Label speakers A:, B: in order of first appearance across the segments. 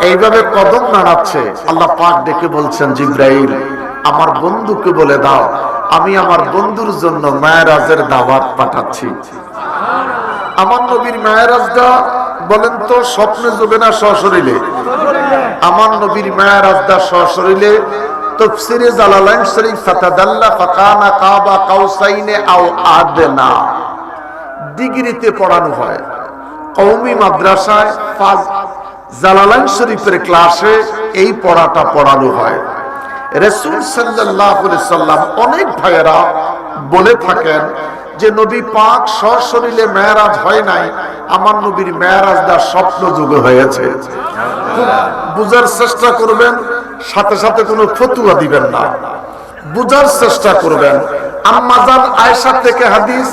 A: এইভাবে কদম নাড়াচ্ছে। আল্লাহ পাক ডেকে বলছেন, জিব্রাইল আমার বন্ধুকে বলে দাও আমি আমার বন্ধুর জন্য মেরাজের দাওয়াত পাঠাচ্ছি। আমার নবীর মেরাজটা বলেন তো স্বপ্নে যোগে না সশরীরে? আমার নবীর মেরাজটা সশরীরে। তাফসীরে জালালাইন শরীফ ফাতাদাল্লা ফাকানা কাবা কাউসাইনে আও আদনা ডিগ্রিতে পড়ানো হয়। কওমি মাদ্রাসায় জালালাইন শরীফের ক্লাসে এই পড়াটা পড়ানো হয়। রাসূল সাল্লাল্লাহু আলাইহি সাল্লাম অনেক ভাইয়েরা বলে থাকেন যে নবী পাক সশরীরে মেরাজ হয় নাই, আমার নবীর মেরাজটা স্বপ্ন যুগে হয়েছে। বুঝার চেষ্টা করবেন, সাথে সাথে কোনো ফতুয়া দিবেন না, বুঝার চেষ্টা করবেন। আম্মা জান আয়েশা থেকে হাদিস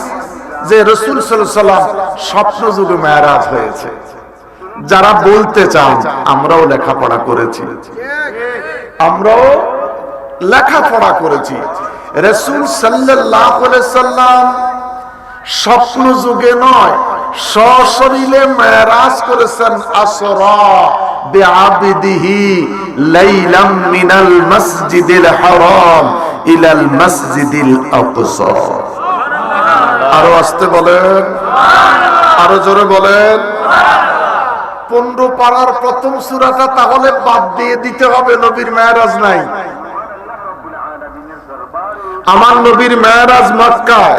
A: যে রাসূল সাল্লাল্লাহু আলাইহি সাল্লাম স্বপ্ন যুগে মেরাজ হয়েছে। যারা বলতে চান আমরাও লেখাপড়া করেছি, আমরাও লেখাপড়া করেছি। রাসূল সাল্লাল্লাহু আলাইহি সাল্লাম স্বপ্ন যুগে নয় সশরীরে মেরাজ করেছেন। আসরা বিআবদিহি লাইলাম মিনাল মসজিদিল হারাম ইলাল মসজিদিল আকসা। আরো আস্তে বলেন, আরো জোরে বলেন। 15 পারার প্রথম সূরাটা তাহলে বাদ দিয়ে দিতে হবে, নবীর মেরাজ নাই। আমার নবীর মেরাজ মক্কায়,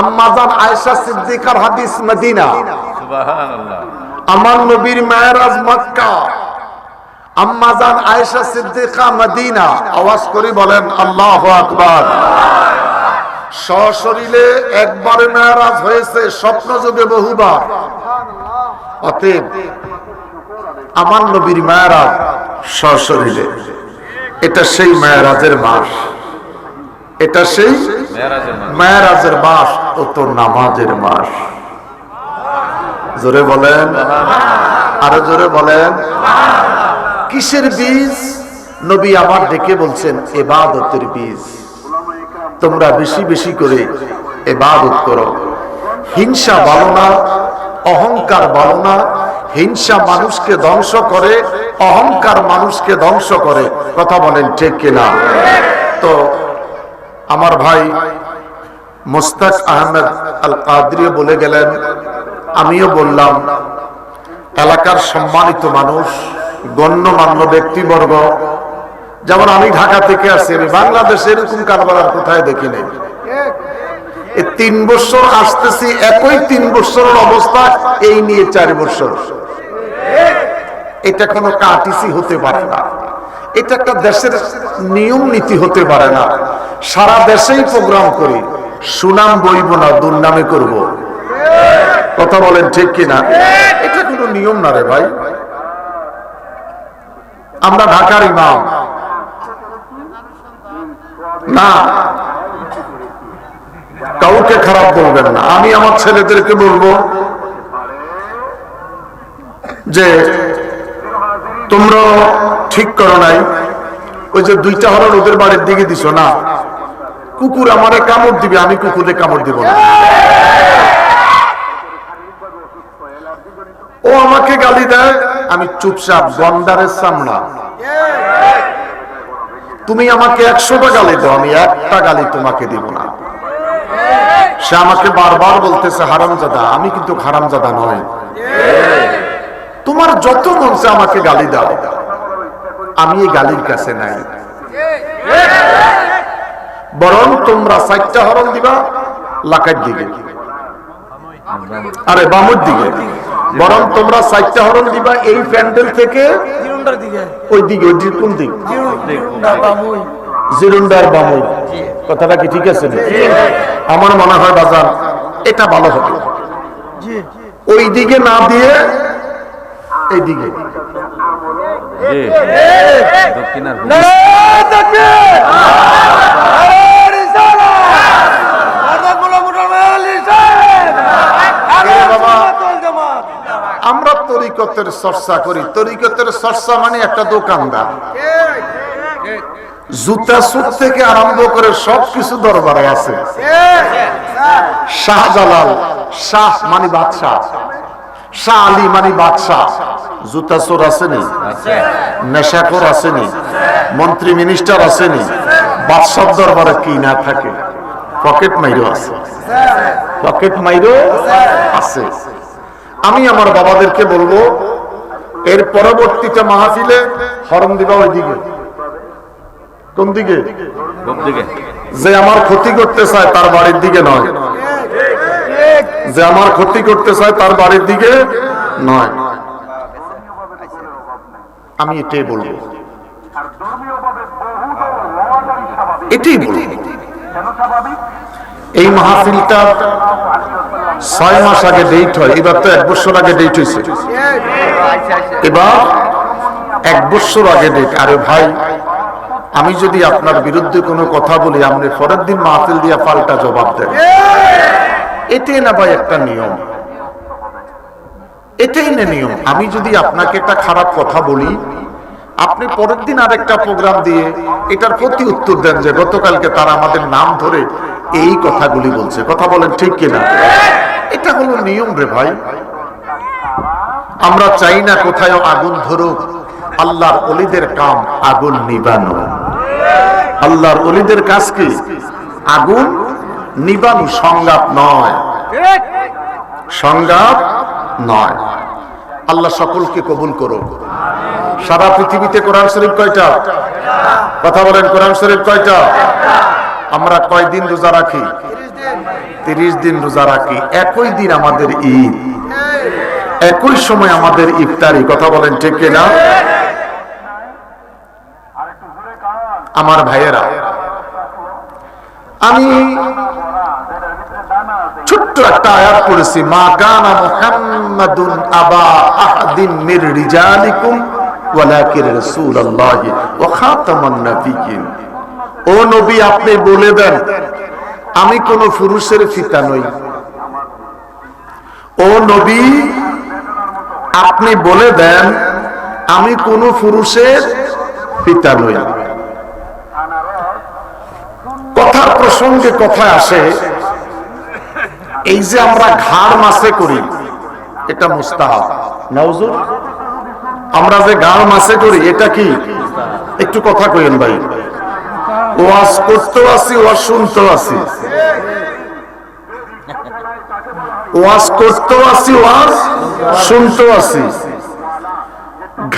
A: আম্মা জান আয়েশা সিদ্দিকার হাদিস মদিনা। সুবহানাল্লাহ। আমার নবীর মেরাজ মক্কা, আম্মা জান আয়েশা সিদ্দিকা মদিনা। আওয়াজ করে বলেন আল্লাহু আকবার। সশরীরে একবারে মেরাজ হয়েছে, স্বপ্ন যুগে বহুবার। অতএব আমার নবীর মেরাজ সশরীরে, এটা সেই মেরাজের মাস, এটা সেই মেরাজের মাস, ও তো নামাজের মাস। জোরে বলেন, আরো জোরে বলেন। কিসের বীজ? নবী আমার ডেকে বলছেন ইবাদতের বীজ। তোমরা বেশি বেশি করে ইবাদত করো। হিংসা ভালো না, অহংকার ভালো না। হিংসা মানুষকে ধ্বংস করে, অহংকার মানুষকে ধ্বংস করে। কথা বলেন ঠিক কিনা? তো আমার ভাই মুস্তাক আহমেদ আল কাদরি বলে গেলেন, আমিও বললাম, এলাকার সম্মানিত মানুষ, গণ্যমান্য ব্যক্তিবর্গ, যেমন আমি ঢাকা থেকে আসছি, আমি বাংলাদেশে এরকম কারবার আর কোথায় দেখি নাই। 3 বছর আসতেছি, একই 3 বছরের অবস্থা এই নিয়ে 4 বছর। এটা কোনো কাটিসি হতে পারে না, এটা একটা দেশের নিয়ম নীতি হতে পারে না। সারা দেশেই প্রোগ্রাম করি, সুনাম বইব না, দুর্নামে করব। কথা বলেন ঠিক কিনা? এটা কোনো নিয়ম না রে ভাই। আমরা ঢাকার ইমাম না, কাউকে খারাপ বলবেন না। আমি আমার ছেলেদেরকে বলবো যে তোমরা ঠিক করো নাই, ওই যে 2টা হরণ ওদের বাড়ির দিকে দিছো না, কুকুর আমারে কামড় দিবে, আমি কুকুরে কামড় দিব না। ও আমাকে গালি দেয়, আমি চুপচাপ, গন্ডারের সামনা। তুমি আমাকে 100টা গালি দাও, আমি একটা গালি তোমাকে দিব না। সে আমাকে বারবার বলতেছে হারামজাদা, আমি কিন্তু হারামজাদা নয়। তোমার যত মন চায় আমাকে গালি দাও, আমি এই গালির কাছে নাই। বরং তোমরা 4টা হরণ দিবা লাকার দিকে, আরে বামুর দিকে। বরং তোমরা 4টা হরণ দিবা এই প্যান্ডেল থেকে ওই দিকে। ওই দিক কোন দিক? জিরুন্ডার বামুই। কথাটা কি ঠিক আছে? আমার মনে হয় বাজার এটা ভালো হবে। ওই দিকে না দিয়ে এই দিকে। আমরা তরিকতের চর্চা করি। তরিকতের চর্চা মানে একটা দোকানদার, জুতা সুত থেকে আরম্ভ করে সবকিছু দরবারে আছে। শাহজালাল, শাহ মানে বাদশাহ, শাহ আলী মানে বাদশাহ, জুতা চোর আসেনি, নেশাখোর আসেনি, মন্ত্রী মিনিস্টার আসেনি, বাদশাহ দরবারে কি না থাকে? পকেট মাইরো আছে, পকেট মাইরো আছে। আমি আমার বাবাদেরকে বলবো, এর পরবর্তীতে মাহফিলে হরণ দিবা ওইদিকে। কোন দিকে? যে আমার ক্ষতি করতে চায় তার বাড়ির দিকে নয়, যে আমার ক্ষতি করতে চায় তার বাড়ির দিকে নয়। আমি এটাই বলবো, এটাই বলবো। এই মাহফিলটা 6 মাস আগে ডেট হয়, এবার তো 1 বছর আগে ডেট হয়েছে, এবার 1 বছর আগে ডেট। আরে ভাই, আমি যদি আপনার বিরুদ্ধে কোনো কথা বলি, আপনি পরের দিন মাহফিল দিয়ে পাল্টা জবাব দেন, এটাই না ভাই একটা নিয়ম? এটাই না নিয়ম? আমি যদি আপনাকে একটা খারাপ কথা বলি, আপনি পরের দিন আরেকটা প্রোগ্রাম দিয়ে এটার প্রতি উত্তর দেন যে গতকালকে তারা আমাদের নাম ধরে এই কথাগুলি বলছে। কথা বলেন ঠিক কিনা? এটা হলো নিয়ম রে ভাই। আমরা চাই না কোথায় আগুন ধরুক, আল্লাহর ওলিদের কাম আগুন নিবানো। আল্লাহর ওলিদের কাজ কি? আগুন নিবানো, সংলাপ নয়, সংলাপ নয়। আল্লাহ সকলকে কবুল করো। সারা পৃথিবীতে কোরআন শরীফ কয়টা? কথা বলেন, কোরআন শরীফ কয়টা? আমরা কয়দিন রোজা রাখি? 30 দিন রোজা রাখি। একই দিন আমাদের ঈদ, একই সময় আমাদের ইফতারি। কথা বলেন ঠিক কিনা? আমার ভাইয়েরা, আমি ছোট্ট একটা আয়াত পড়েছি, মা কানা মুহাম্মাদুন আবা আহাদিন মির রিজালিকুম ওয়ালাকিন রাসূলুল্লাহি ওয়া খাতামান নাবিয়্যিন। ও নবী, আপনি বলে দেন আমি কোন পুরুষের পিতা নই। ও নবী, আপনি বলে দেন আমি কোন পুরুষের পিতা নই। কথার প্রসঙ্গে কথা আসে, এই যে আমরা ঘাড় মাসে করি, এটা মুস্তাহাব না হুজুর? আমরা যে ঘাড় মাসে করি, এটা কি? একটু কথা কইেন ভাই। ওয়াজ করতেও আছি, ওয়াজ শুনতেও আছি, ওয়াজ করতেও আছি, ওয়াজ শুনতেও আছি।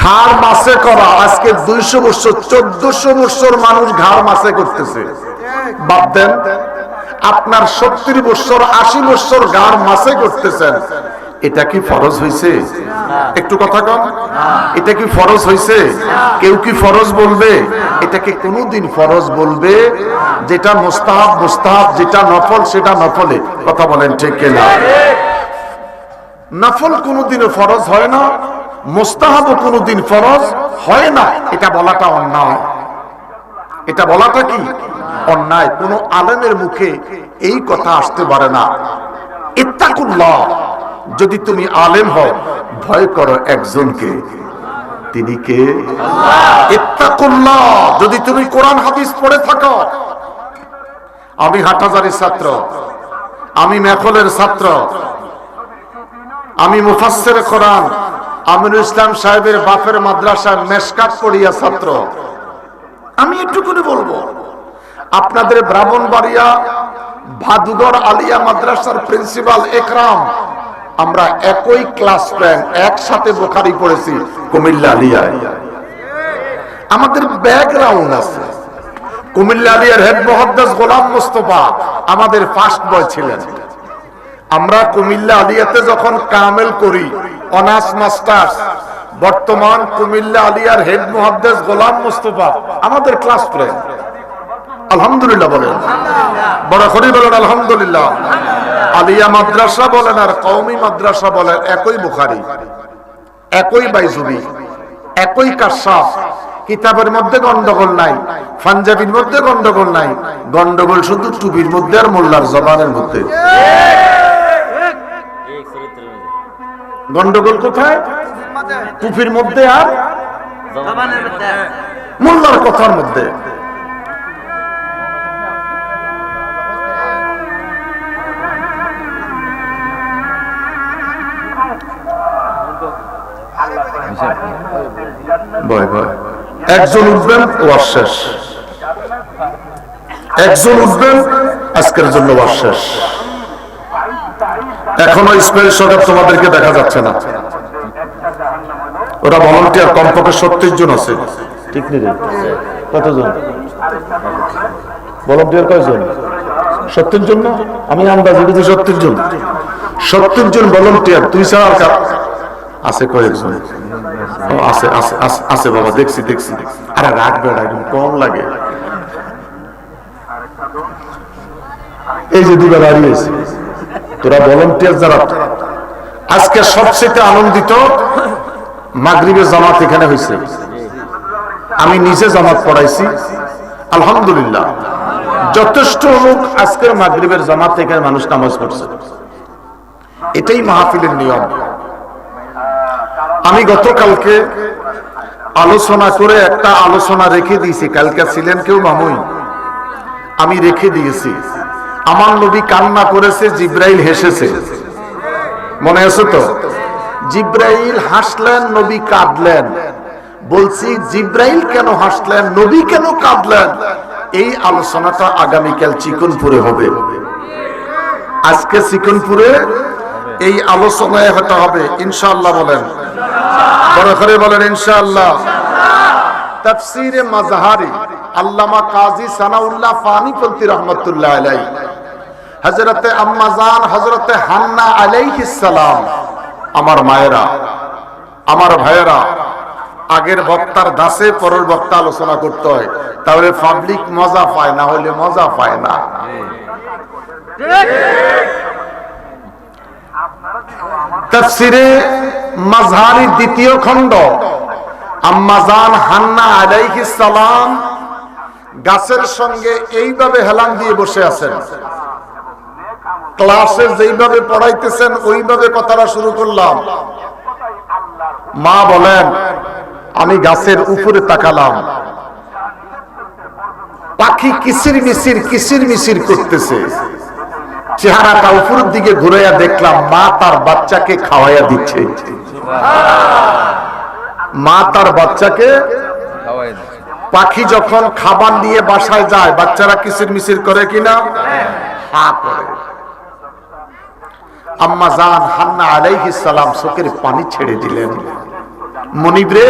A: ঘাড় মাসে করা আজকে 200 বছর 1400 বছর মানুষ ঘাড় মাসে করতেছে। বাদ দেন, আপনার 70 বছর 80 বছর ঘাড় মাসে করতেছেন, এটা কি ফরজ হইছে? একটু কথা কন, এটা কি ফরজ হইছে? কেউ কি ফরজ বলবে? এটাকে কোনদিন ফরজ বলবে? যেটা মুস্তাহাব মুস্তাহাব, যেটা নফল সেটা নফলে। কথা বলেন ঠিক কিনা? নফল কোনদিনও ফরজ হয় না, মুস্তাহাবও কোনদিন ফরজ হয় না। এটা বলাটা অন্যায়। এটা বলাটা কি? অন্যায়। কোন আলেমের মুখে এই কথা আসতে পারে না। ইত্তাকুল্লাহ, যদি তুমি আলেম হও, ভয় করো একজনকে, তিনি কে? আল্লাহ। ইত্তাকুল্লাহ, যদি তুমি কোরআন হাদিস পড়ে থাকো। আমি হাটহাজারীর ছাত্র, আমি মেখলের ছাত্র, আমি মুফাসসির কোরআন আমিনুল ইসলাম সাহেবের বাপের মাদ্রাসায় মেশকাত পড়িয়া ছাত্র। আমি একটুকুনি বলবো, আপনাদের ব্রাহ্মণবাড়িয়া ভাদুগড় আলিয়া মাদ্রাসার প্রিন্সিপাল একরাম, আমরা একই ক্লাস ফ্রেন্ড, একসাথে বুখারী পড়েছি কুমিল্লা আলিয়ায়। আমাদের ব্যাকগ্রাউন্ড আছে। কুমিল্লা আলিয়ার হেড মুহাদ্দিস গোলাম মুস্তাফা আমাদের ফার্স্ট বয় ছিলেন। আমরা কুমিল্লা আলিয়াতে যখন কামেল করি, অনার্স মাস্টার্স, বর্তমান কুমিল্লা আলিয়ার হেড মুহাদ্দিস গোলাম মুস্তাফা আমাদের ক্লাস ফ্রেন্ড। আলহামদুলিল্লাহ বলেন, বড় করে বলেন আলহামদুলিল্লাহ। আলিয়া মাদ্রাসা বলেন আর কওমি মাদ্রাসা বলেন, একই বুখারী, একই বাইজুবি, একই কাশাফ। কিতাবের মধ্যে গন্ডগোল নাই, পাঞ্জাবির মধ্যে গন্ডগোল নাই, গন্ডগোল শুধু টুপির মধ্যে আর মোল্লার জবানের মধ্যে। গন্ডগোল কোথায়? টুপির মধ্যে আর মোল্লার কথার মধ্যে। ভয় ভয়। একজন উঠবেন ওয়াজ শেষ, একজন উঠবেন আজকের জন্য ওয়াজ শেষ। এখনো ইসমাইল সরকার তোমাদেরকে দেখা যাচ্ছে না। ওরা ভলান্টিয়ার কমপক্ষে 70 জন আছে, ঠিক নেই? কতজন ভলান্টিয়ার? কয়জন? 70 জন না? আমি আন্দাজ দিচ্ছি 70 জন। 70 জন ভলান্টিয়ার। তুই ছাড়া আর কার আছে? কয়েকজন আছে আছে আছে বাবা, দেখছি দেখছি। আরে রাখবে না, একদম কম লাগে। এই যে দুটো দাঁড়িয়েছে, তোরা ভলান্টিয়ার যারা, আজকে সবচেয়ে আনন্দিত মাগরিবের জামাত এখানে হয়েছে। আমি নিজে জামাত পড়াইছি, আলহামদুলিল্লাহ যথেষ্ট লোক আজকের মাগরিবের জামাত এখানে মানুষ নামাজ পড়ছে। এটাই মাহফিলের নিয়ম। আমি গতকালকে আলোচনা করে একটা আলোচনা রেখে দিয়েছি, কালকে ছিলেন কেউ মামুই, আমি রেখে দিয়েছি। আমার নবী কান্না করেছে, জিব্রাইল হেসেছে, মনে আছে তো? জিব্রাইল হাসলেন, নবী কাঁদলেন। বলছি জিব্রাইল কেন হাসলেন, নবী কেন কাঁদলেন? এই আলোচনাটা আগামীকাল চিকনপুরে হবে। আজকে চিকনপুরে এই আলোচনায় হতে হবে ইনশাআল্লাহ। বলেন বড় করে বলেন ইনশাআল্লাহ। তাফসীরে মাজহারি আল্লামা কাজী সানাউল্লাহ ফানিপন্থী রহমাতুল্লাহ আলাইহি, হযরতে আম্মা জান হযরতে হান্না আলাইহিস সালাম, আমার মায়েরা, আমার ভাইয়েরা, আগের বক্তার দাসে পরের বক্তা আলোচনা করতে হয়, তাহলে পাবলিক মজা পায়, না হলে মজা পায় না। তাফসীরে মাজহারি দ্বিতীয় খণ্ড, আম্মা জান হান্না আলাইহিস সালাম গাছের সঙ্গে এইভাবে হেলান দিয়ে বসে আছেন। ক্লাসে যেইভাবে পড়াইতেছেন ওইভাবে কথাটা শুরু করলাম। মা বলেন, আমি গাছের উপরে তাকালাম, পাখি কিচির মিচির করতেছে। চেহারাটা উপরের দিকে ঘুরাইয়া দেখলাম মা তার বাচ্চাকে খাওয়াইয়া দিচ্ছে। মা তার বাচ্চাকে, পাখি যখন খাবার নিয়ে বাসায় যায় বাচ্চারা কিচির মিচির করে কিনা? হ্যাঁ করে। আম্মা জান হান্না আলাইহিস সালাম চোখের পানি ছেড়ে দিলেন। মনিব রে,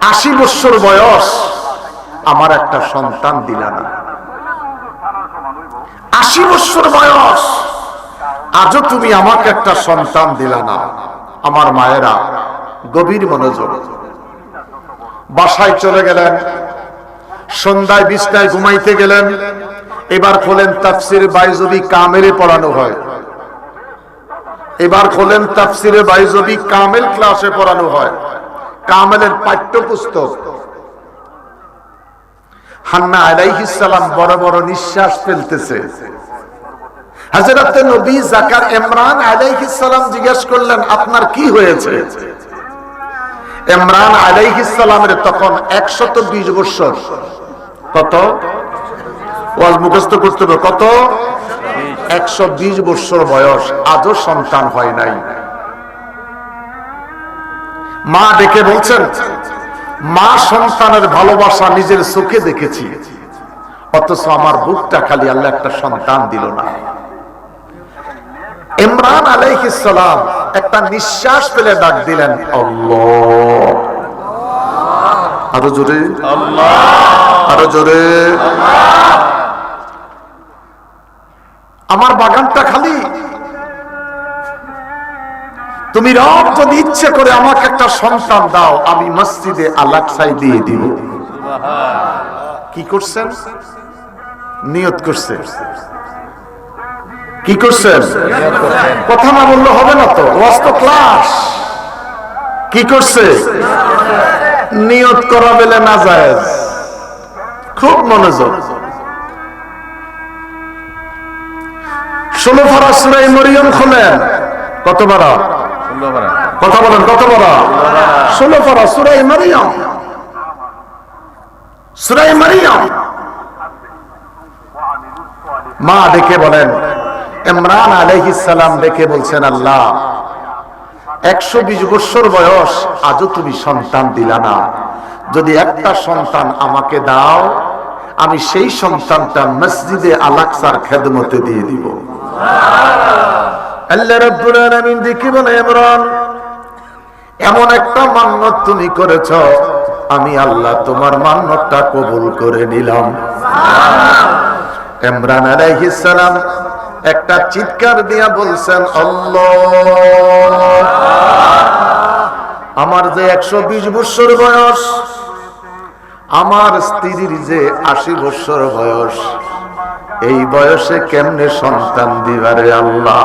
A: 80 বছর বয়স, আমার একটা সন্তান দিলা না। 80 বছর বয়স, আজও তুমি আমাকে একটা সন্তান দিলা না। আমার মায়েরা গভীর মনোযোগ। বাসায় চলে গেলেন, সন্ধ্যায় বিছনায় ঘুমাইতে গেলেন। এবার খোলেন তাফসীর বাইজবী কামেলে পড়ানো হয়। এবার খোলেন তাফসীরে বাইজবী কামেল ক্লাসে পড়ানো হয়, কামেলের পাঠ্যপুস্তক। হান্না আলাইহিস সালাম বড় বড় নিঃশ্বাস ফেলতেছে। হযরতে নবী জাকার ইমরান আলাইহিস সালাম জিজ্ঞেস করলেন, আপনার কি হয়েছে? ইমরান আলাইহিস সালামের তখন 120 বছর। কত? ওয়াজ মুখস্থ করতে হবে। কত? 120 বছর বয়স, আজও সন্তান হয় নাই। মা ডেকে বলছেন, মা সন্তানের ভালোবাসা নিজের চোখে দেখেছি, অথচ আমার বুকটা খালি আল্লাহ একটা সন্তান দিল না। ইমরান আলাইহিস সালাম একটা নিঃশ্বাস ফেলে ডাক দিলেন, আল্লাহ। আরো জোরে আল্লাহ, আরো জোরে আল্লাহ। আমার বাগানটা খালি, তুমি রব যদি ইচ্ছে করে আমাকে একটা সন্তান দাও, আমি মসজিদে আল-আকসায় দিয়ে দিব। কি করছেন? নিয়ত করছেন। কি করছেন? কথা না বললে হবে না তো, ওয়াজ তো ক্লাস। কি করছে? নিয়ত করা বেলে না জায়েজ। খুব মনোযোগ। 16 পারা সূরা মরিয়ম খোলেন। কত পারা? কথা বলেন, কত পারা? 16 পারা সূরা মরিয়ম। সূরা মরিয়ম। মা ডেকে বলেন, ইমরান আলাইহিস সালাম ডেকে বলছেন, আল্লাহ 120 বছর বয়স, আজও তুমি সন্তান দিলা না। যদি একটা সন্তান আমাকে দাও, আমি সেই সন্তানটা মসজিদে আল আকসার খেদমতে দিয়ে দিব। আল্লাহ রাব্বুল আলামিন দেখি বলে, ইমরান এমন একটা মান্নত তুমি করেছ, আমি আল্লাহ তোমার মান্নতটা কবুল করে নিলাম। ইমরান আলাইহিস সালাম একটা চিৎকার দিয়া বলছেন, আল্লাহ, আমার যে 120 বছর বয়স, আমার স্ত্রীর যে 80 বছর বয়স, এই বয়সে কেমনে সন্তান দিবারে আল্লাহ?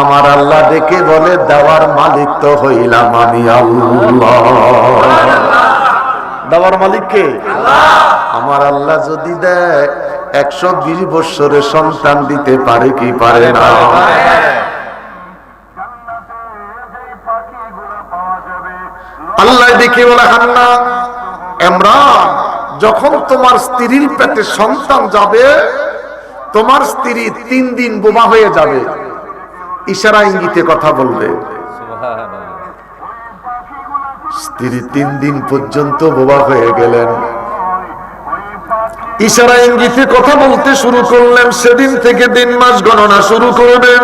A: আমার আল্লাহ দেখে বলে, দেওয়ার মালিক তো হইলাম আমি আল্লাহ। দেওয়ার মালিক কে? আমার আল্লাহ যদি দেয় 120 বছরে সন্তান দিতে পারে কি পারে না? আল্লাহ দেখে বলে, হান্না, ইমরান, যখন তোমার স্ত্রীর পেটে সন্তান যাবে, তোমার স্ত্রী 3 দিন বোমা হয়ে যাবে। ইশারা ইঙ্গিতে কথা বলবে। স্ত্রী 3 দিন পর্যন্ত বোমা হয়ে গেলেন, ইশারা ইঙ্গিতে কথা বলতে শুরু করলেন। সেদিন থেকে দিন মাস গণনা শুরু করবেন।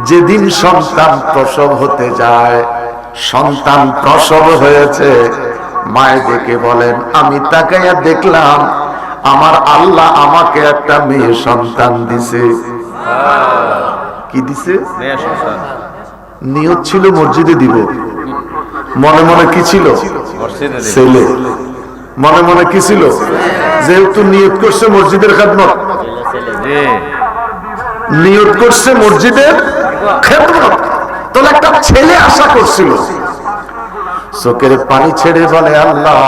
A: যেদিন সন্তান প্রসব হতে যায়, সন্তান প্রসব হয়েছে, মায়ে দেখে বলেন, আমি তাকাইয়া দেখলাম আমার আল্লাহ আমাকে একটা মেয়ে সন্তান দিছে। কি দিছে? নিয়ত ছিল মসজিদে দিব, মনে মনে কি ছিল? ছেলে। মনে মনে কি ছিল? যেহেতু নিয়ত করছে মসজিদের খেদমত, নিয়ত করছে মসজিদের খেদমত, তাহলে একটা ছেলে আশা করছিল। চোখের পানি ছেড়ে বলে, আল্লাহ,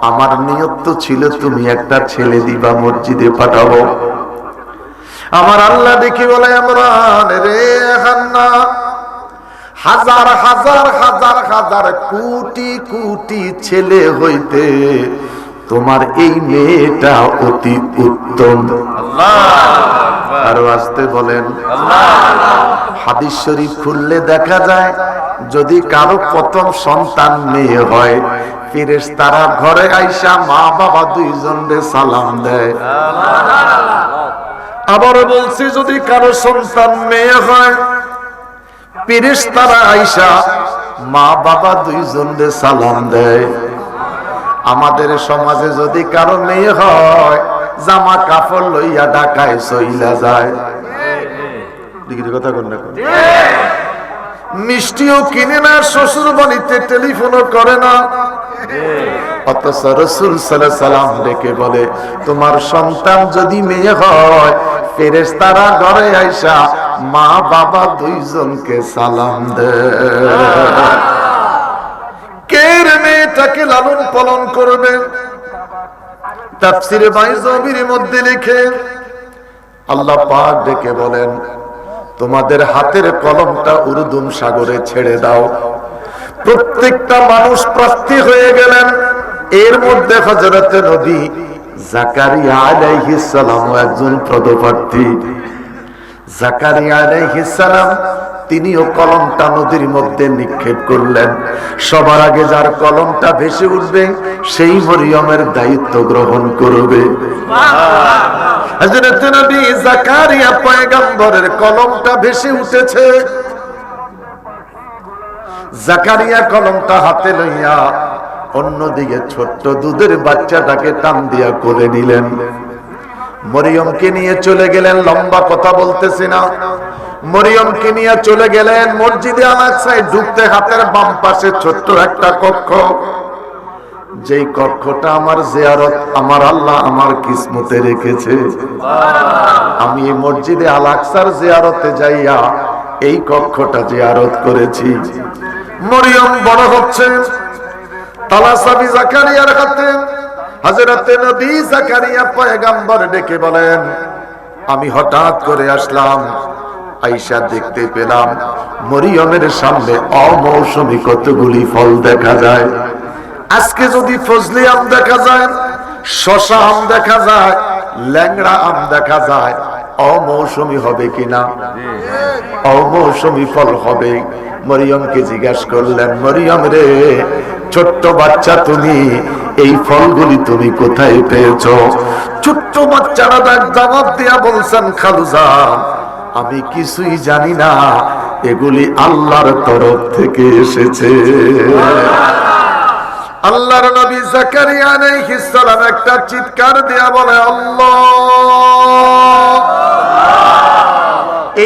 A: আমার নিয়ত তো ছিল তুমি একটা ছেলে দিবা, মসজিদে পাঠাবো। আমার আল্লাহ দেখি বলে, ইমরান রে, হান্না, হাজার হাজার হাজার হাজার কোটি কোটি ছেলে হইতে তোমার এই মেয়েটা অতি উত্তম। আরো আসতে বলেন। হাদিস শরীফ খুললে দেখা যায়, যদি কারো প্রথম সন্তান মেয়ে হয়, ফেরেশতারা ঘরে আইসা মা বাবা দুইজনকে সালাম দেয়। আবার বলছি, যদি কারো সন্তান মেয়ে হয়, ফেরেশতারা আইসা মা বাবা দুইজনকে সালাম দেয়। আমাদের সমাজে যদি কারো মেয়ে হয়, জামা কাপড় লইয়া ঢাকায় চইলা যায়। কথা কোন না, মিষ্টিও কিনে না, শ্বশুর বাড়িতে টেলিফোনও করে না। অথচ রাসূল সাল্লাল্লাহু আলাইহি সাল্লাম ডেকে বলে, তোমার সন্তান যদি মেয়ে হয়, ফেরেশতারা ঘরে আইসা মা বাবা দুইজনকে সালাম দেয়। কে মেয়েটাকে লালন পালন করবে? তাফসীরে বাইজাবির মধ্যে লিখে আল্লাহ পাক ডেকে বলেন, তোমাদের হাতের কলমটা উর্দুম সাগরে ছেড়ে দাও। প্রত্যেকটা মানুষ প্রার্থী হয়ে গেলেন। এর মধ্যে হযরত নবী জাকারিয়া আলাইহিস সালাম একজন পদপ্রার্থী। জাকারিয়া আলাইহিস সালাম তিনিও কলমটা নদীর মধ্যে নিক্ষেপ করলেন। সবার আগে যার কলমটা ভেসে উঠবে, সেই মরিয়মের দায়িত্ব গ্রহণ করবে। হযরত নবী জাকারিয়া পয়গম্বরের কলমটা ভেসে উঠেছে। জাকারিয়া কলমটা হাতে লইয়া অন্যদিকে ছোট্ট দুধের বাচ্চাটাকে টান দিয়া কোলে নিলেন। মরিয়মকে নিয়ে চলে গেলেন। লম্বা কথা বলতেছি না। মরিয়মকে নিয়ে চলে গেলেন মসজিদে আল আকসায়। ঢুকতে হাতের বাম পাশে ছোট্ট একটা কক্ষ, যেই কক্ষটা আমার জিয়ারত আমার আল্লাহ আমার কিসমতে রেখেছে। আমি এই মসজিদে আল আকসার জিয়ারতে যাইয়া এই কক্ষটা জিয়ারত করেছি। মরিয়ম বড় হচ্ছে, তালাসাবি জাকারিয়ার হাতে। হযরত নবী জাকারিয়া পয়গম্বর ডেকে বলেন, আমি হঠাৎ করে আসলাম, আয়েশা দেখতে পেলাম মরিয়মের সামনে অমৌসুমী কতগুলি ফল দেখা যায়। আজকে যদি ফজলি আম দেখা যায়, শসা আম দেখা যায়, ল্যাংড়া আম দেখা যায়, অমৌসুমী হবে কিনা? অমৌসুমী ফল হবে। মরিয়মকে জিজ্ঞাসা করলেন, মরিয়ম রে, ছোট্ট বাচ্চা তুমি, এই ফলগুলি তুমি কোথায় পেয়েছো? ছোট্ট বাচ্চারা জবাব দিয়া বলছেন, খালুজান, আমি কিছুই জানি না, এগুলি আল্লাহর তরফ থেকে এসেছে। আল্লাহর নবী জাকারিয়া আলাইহিস সালাম একটা চিৎকার দিয়া বলে, আল্লাহ,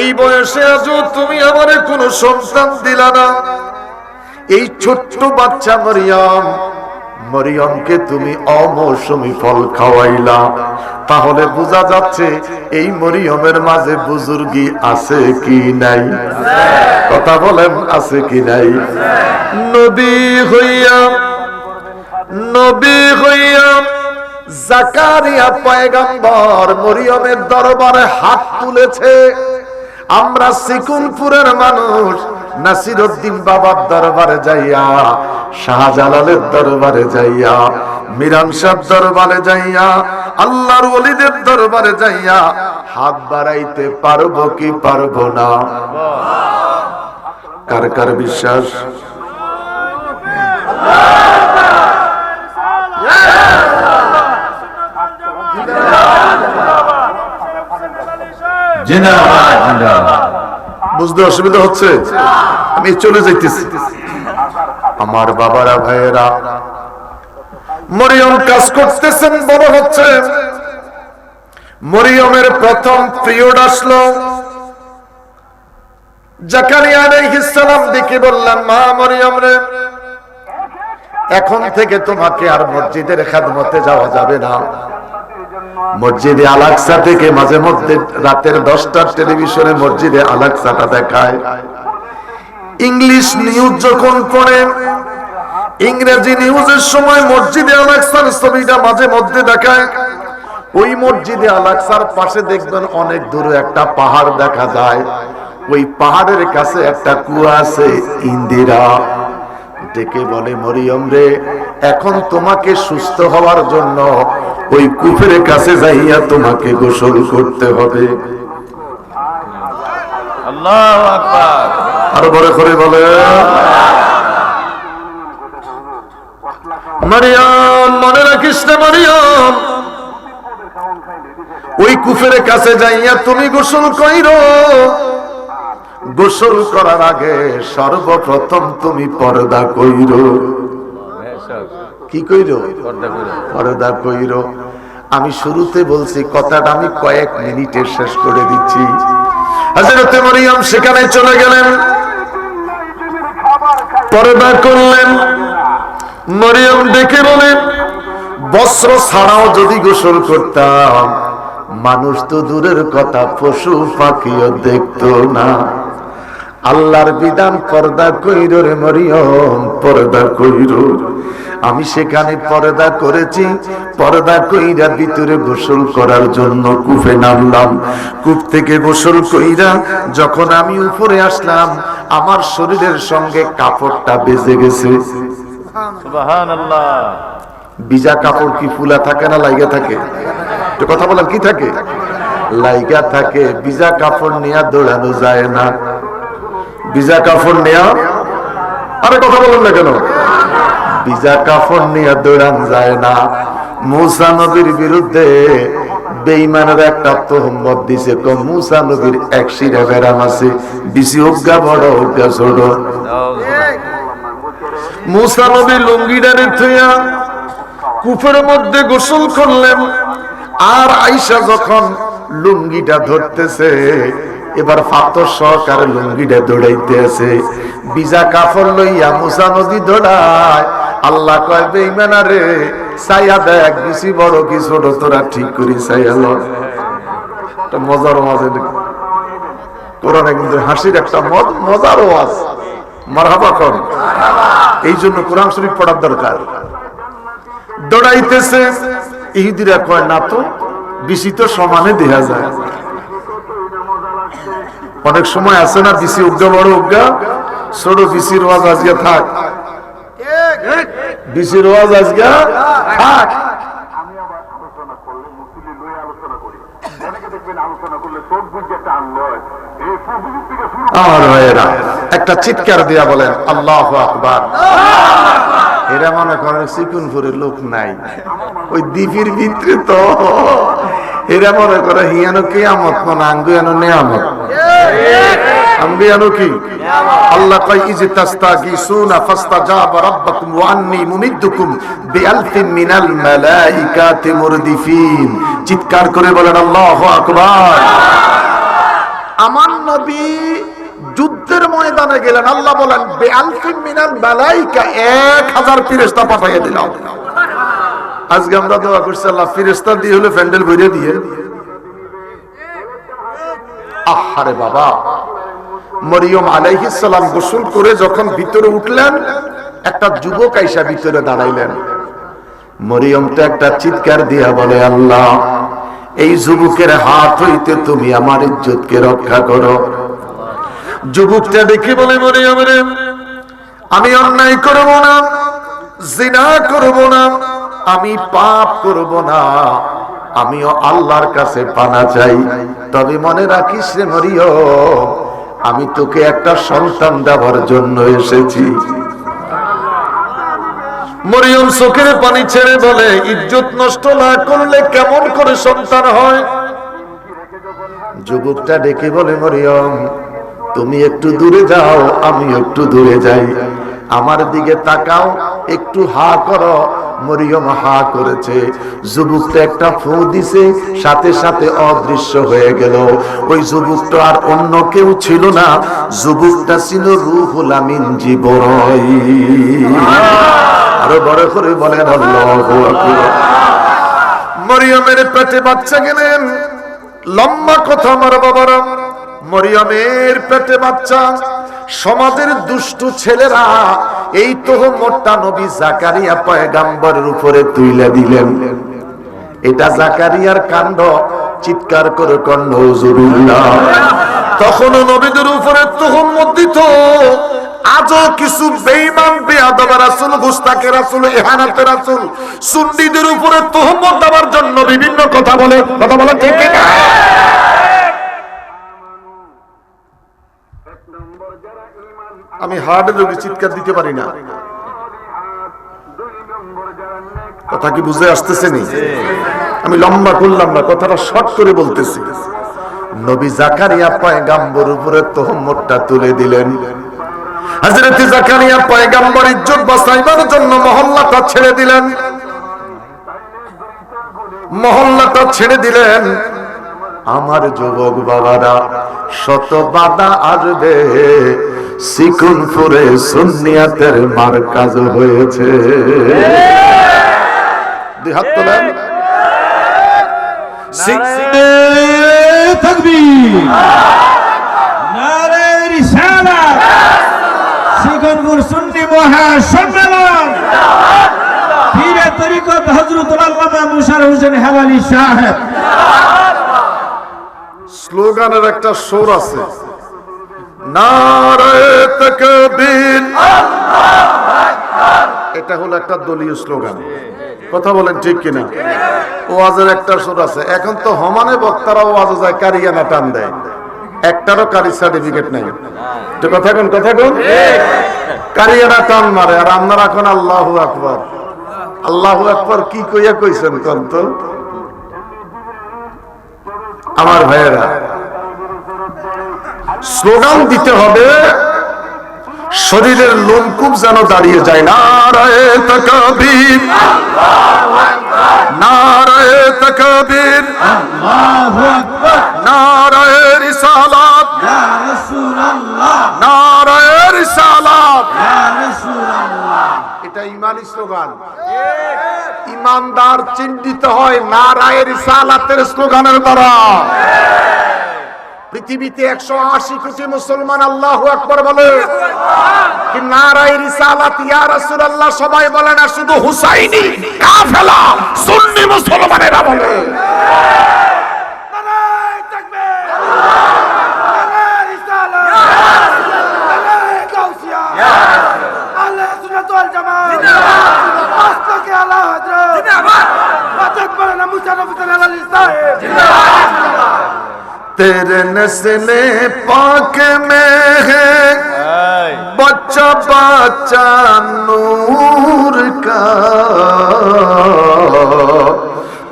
A: এই বয়সে আজও তুমি আমারে কোনো সন্তান দিলা না। এই ছোট্ট বাচ্চা মরিয়মকে তুমি অমৌসুমী ফল খাওয়াইলা। তাহলে বোঝা যাচ্ছে এই মরিয়মের মাঝে বুজুর্গি আছে কি নাই? কথা বলেন, আছে কি নাই? নবী হইয়া জাকারিয়া পয়গম্বর মরিয়মের দরবারে হাত তুলেছে। আমরা সিকুনপুরের মানুষ নাসিরউদ্দিন বাবার দরবারে যাইয়া, শাহজালালের দরবারে যাইয়া, মিরান সাহেব দরবারে যাইয়া, আল্লাহর ওলিদের দরবারে যাইয়া হাত বাড়াইতে পারবো কি পারবো না? কার কার বিশ্বাস? বুঝতে অসুবিধা হচ্ছে? আমি চলে যাইতেছি। আমার বাবারা, ভাইয়েরা, মরিয়ম কাজ করতেছেন, বড় হচ্ছে। মরিয়মের প্রথম পিরিয়ড আসলো। জাকারিয়া আলাইহিস সালাম ডেকে বললেন, মা মরিয়ম রে, এখন থেকে তোমাকে আর মসজিদের খেদমতে যাওয়া যাবে না। মসজিদে আল আকসা থেকে মাঝে মধ্যে রাতের 10টার টেলিভিশনে মসজিদে আল আকসাটা দেখায়। ইংলিশ নিউজ যখন পড়ে, ইংরেজি নিউজের সময় মসজিদে আল আকসার ছবিটা মাঝে মধ্যে দেখায়। ওই মসজিদে আল আকসার পাশে দেখবেন অনেক দূরে একটা পাহাড় দেখা যায়। ওই পাহাড়ের কাছে একটা কুয়া আছে। ইন্দিরা ডেকে বলে, মরিয়ম রে, এখন তোমাকে সুস্থ হওয়ার জন্য ওই কুফের কাছে যাইয়া তোমাকে গোসল করতে হবে। আল্লাহু আকবার। আরো বড় করে বলে, মরিয়ম, মনে রাখিস না মরিয়ম, ওই কুফের কাছে যাইয়া তুমি গোসল কইরো। গোসল করার আগে সর্বপ্রথম তুমি পর্দা কইরো। কি কইরো? পর্দা কইরো। আমি শুরুতে বলছি, কথাটা আমি কয়েক মিনিটে শেষ করে দিচ্ছি। হযরত মরিয়ম সেখানে চলে গেলেন, পর্দা করলেন। মরিয়ম দেখে বলেন, বস্ত্র ছাড়াও যদি গোসল করতাম, মানুষ তো দূরের কথা, পশু পাখিও দেখতো না। আল্লাহর বিধান, পর্দা কইরো রে মরিয়ম, পর্দা কইরো। আমি সেখানে পর্দা করেছি। পর্দা কইরা ভিতরে গোসল করার জন্য কূপে নামলাম। কূপ থেকে গোসল কইরা যখন আমি উপরে আসলাম, আমার শরীরের সঙ্গে কাপড়টা বেজে গেছে। সুবহানাল্লাহ। ভিজা কাপড় কি ফুলা থাকে না লাইগা থাকে? একটু কথা বলেন, কি থাকে? লাইগা থাকে। ভিজা কাপড় নিয়ে দৌড়ানো যায় না। ভিজা কাপড় নিয়ে, আরে কথা বলেন না কেন? ভিজা কাপড় নিয়ে দৌড়ান যায় না। মূসা নবীর বিরুদ্ধে বেঈমানের একটা তহমত দিছে। মূসা নবীর এক শিরা বেরাম আছে, বেশি উগা বড় উগা ছোট। মূসা নবী লুঙ্গিটারে থইয়া কূপের মধ্যে গোসল করলেন। আর আয়েশা যখন লুঙ্গিটা ধরতেছে, এবার ফাতর সহকারে লুঙ্গিটা দৌড়াইতে আছে। ভিজা কাপড় লইয়া মূসা নবী দৌড়ায়। আল্লাহ কয়, বেঈমানা রে, ছায়া দেখ, বেশি বড় কি ছোট, তোরা ঠিক করি ছায়া ল। মজার মাঝে কোরআনে কিন্তু হাসির একটা মজার ওয়াজ। মারহাবা কোন? এই জন্য কোরআন শরীফ পড়ার দরকার। দৌড়াইতেছে। ইহুদিরা কয়, না তো, বেশি তো সমানে দেখা যায়। অনেক সময় আছে না, বেশি উগ্গা বড় উগ্গা, ছোট বিসির ওয়াজ আজকে থাক, বিসির ওয়াজ আজকে থাক। আমার ভাইয়েরা একটা চিৎকার দিয়া বলেন আল্লাহু আকবার। এরা মনে করেন সিকুনপুরের লোক নাই, ওই দ্বীপের ভিতরে তো এরা মনে করে হিয়ানো কিয়ামত মানে আঙ্গুয়ানো নিয়ামত। আঙ্গুয়ানো কি? আল্লাহ কয় ইজ তাস্তাগিসুনা ফাস্তাজাবা রাব্বুকুম ওয়া আন্নী মুমিদ্দুকুম বিআলফিন মিনাল মালাইকাতি মুরদিফিন। চিৎকার করে বলেন আল্লাহু আকবার। আমার নবী যুদ্ধের ময়দানে গেলেন, আল্লাহ বলেন বিআলফিন মিনাল মালাইকা, 1000 ফেরেশতা পাঠিয়ে দিলাম। আজকে আমরা দোয়া করছি আল্লাহ ফেরেশতা দিয়ে হলে প্যান্ডেল ভরে দিয়ে। আহারে বাবা, মরিয়ম আলাইহিস সালাম গোসল করে যখন ভিতরে উঠলেন, একটা যুবক আইসা ভিতরে দাঁড়াইলেন। মরিয়ম তো একটা চিৎকার দিয়া বলে আল্লাহ, এই যুবকের হাত হইতে তুমি আমার ইজ্জতকে রক্ষা করো। যুবকটা দেখে বলে মরিয়ম রে, আমি অন্যায় করব না, জিনা করব না, আমি পাপ করব না, আমিও আল্লাহর কাছে পানা চাই। তবে মনে রাখিস রে মরিয়ম, আমি তোকে একটা সন্তান দেওয়ার জন্য এসেছি। মরিয়ম চোখের পানি ছেড়ে বলে, ইজ্জত নষ্ট না করলে কেমন করে সন্তান হয়? যুবকটা ডেকে বলে মরিয়ম, তুমি একটু দূরে যাও, আমি একটু দূরে যাই, আমার দিকে তাকাও, একটু হা করো। মরিয়ম হা করেছে। যুবকটা একটা ফু দিছে, সাথে সাথে অদৃশ্য হয়ে গেল। ওই যুবকটা আর অন্য কেউ ছিল না, যুবকটা ছিল রূহুল আমিন জিবরাইল। আরো বড় করে বলেন আল্লাহু আকবার। মরিয়মের পেটে বাচ্চা গেলেন। লম্বা কথা আমার বাবারা, মরিয়মের পেটে বাচ্চা। সমাজের দুষ্টু ছেলেরা এই তোহমতটা নবী জাকারিয়া পয়গম্বরের উপরে তুইলা দিলেন। এটা জাকারিয়ার কাণ্ড। চিৎকার করে কন্ড হুজুরিল্লাহ। তখনও নবীদের উপরে তোহমত দিত। আজও কিছু বেঈমান বেয়াদব রাসূল, গুস্তাখে রাসূল, ইহানাতে রাসূল, সুন্নিদের উপরে তোহমত দেওয়ার জন্য বিভিন্ন কথা বলে। কথা বলে ঠিক না? আমি হার্টের রোগী, চিৎকার দিতে পারি না। কথা কি বুঝে আসতেছে নি? আমি লম্বা করলাম না, কথাটা শর্ট করে বলতেছি। নবী জাকারিয়া পয়গম্বর উপরে তোহমতটা তুলে দিলেন। হযরত জাকারিয়া পয়গম্বর ইজ্জত বাঁচাইবার জন্য মহল্লাটা ছেড়ে দিলেন। মহল্লাটা ছেড়ে দিলেন। আমার যুবক বাবারা, শত বাধা আসবে, সিকুনপুরে সুন্নিয়াতের মারকাজ হয়েছে। দুই হাত তোলেন।
B: তাকবীর, নারে রিসালাত, সিকুনপুর সুন্নি মহাসম্মেলন, পীরে তরিকত হযরতুল আল্লামা মুশাররফ হোসেন হেলালী সাহেব।
A: স্লোগানের একটা সুর আছে, নারে তাকবীর, এটা হলো একটা দলীয় স্লোগান। কথা বলেন ঠিক কিনা? ওয়াজের একটা সুর আছে। এখন তো হমানে বক্তারা ওয়াজে যায় কারিয়ানা টান দেয়, একটারও কারি সার্টিফিকেট নাই। তো কথা কোন কারিয়ানা টান মারে। আর আপনারা এখন আল্লাহু আকবার, আল্লাহু আকবার কি কইয়া কইছেন কোন তো? আমার ভাইয়েরা, স্লোগান দিতে হবে, শরীরের লোমকূপ যেন দাঁড়িয়ে যায়। নারায়ে তাকবীর, নারায়ে তাকবীর,
B: আল্লাহু আকবার,
A: নারায়ে রিসালাত,
B: ইয়া রাসূলুল্লাহ,
A: নারায়ে রিসালাত,
B: ইয়া রাসূলুল্লাহ।
A: এটা ঈমানি স্লোগান। ঈমানদার চিহ্নিত হয় নারায়ে রিসালাতের স্লোগানের দ্বারা। পৃথিবীতে 180 কোটি মুসলমান আল্লাহু আকবার বলে, কি নারায়ে রিসালাত ইয়া রাসূলুল্লাহ সবাই বলে না, শুধু হুসাইনি কাফেলা সুন্নি মুসলমানেরা বলে। নারায়ে তাকবীর, নারায়ে রিসালাত, ইয়া রাসূলুল্লাহ, নারায়ে গাউসিয়া, ইয়া রাসূলুল্লাহ, আহলে সুন্নাত ওয়াল জামাত জিন্দাবাদ, আস্তাকে আলা হযরত জিন্দাবাদ, ওয়াজত বলেন মুশাররফ হোসেন হেলালী সাহেব জিন্দাবাদ। तेरे नस्ले पाक में है बच्चा बच्चा नूर का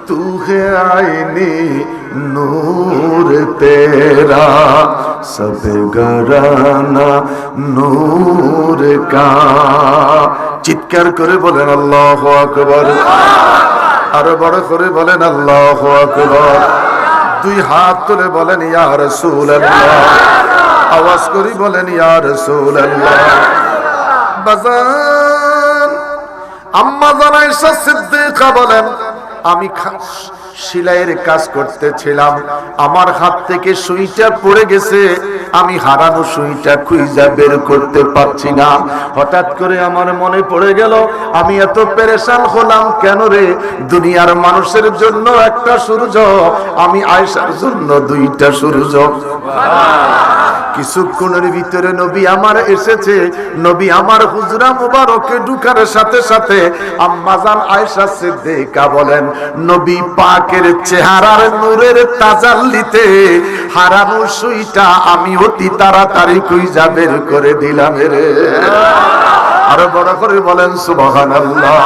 A: तू है आईनी नूर तेरा सब घराना नूर का চিৎকার করে বলেন আল্লাহু আকবার আরো বড় করে বলেন আল্লাহু আকবার দুই হাত তুলে বলেন ইয়া রাসূলুল্লাহ আওয়াজ করে বলেন ইয়া রাসূলুল্লাহ বাজান আম্মা জান আয়েশা সিদ্দিকা বলেন আমি সেলাইয়ের কাজ করতেছিলাম আমার হাত থেকে সুইটা পড়ে গেছে আমি হারানো সুইটা খুঁজে বের করতে পারছি না হঠাৎ করে আমার মনে পড়ে গেল আমি এত পেরেশান হলাম কেন রে দুনিয়ার মানুষের জন্য একটা সূর্য আমি আয়েশার জন্য দুইটা সূর্য কিছুক্ষণের ভিতরে নবী আমার এসেছে নবী আমার হুজরা মুবারকে ঢুকার সাথে সাথে আম্মা জান আয়েশা সিদ্দিকা বলেন নবী পাকের চেহারার নূরের তাজাল্লিতে হারানো সুইটা আমি অতি তাড়াতাড়ি খুঁজে বের করে দিলাম রে আরো বড় করে বলেন সুবহানাল্লাহ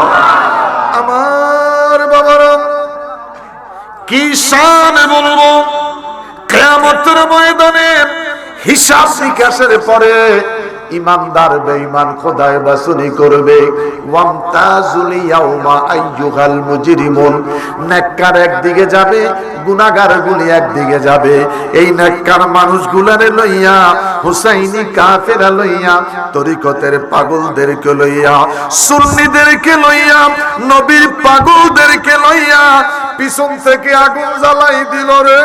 A: আমার বাবারা কি শান বলবো কিয়ামতের ময়দানে হিসাব নিকাশের পরে ইমানদার বেঈমান খোদায় বাসুনি করবে ওয়ামতাজুল ইয়াউমা আইয়ুহাল মুজরিমুন নেককার একদিকে যাবে গুনাহগার গুলি একদিকে যাবে এই নেককার মানুষগুলারে লইয়া হুসাইনি কাফেরা লইয়া তরিকতের পাগলদেরকে লইয়া সুন্নিদেরকে লইয়া নবীর পাগলদেরকে লইয়া পিছন থেকে আগুন জ্বালাই দিল রে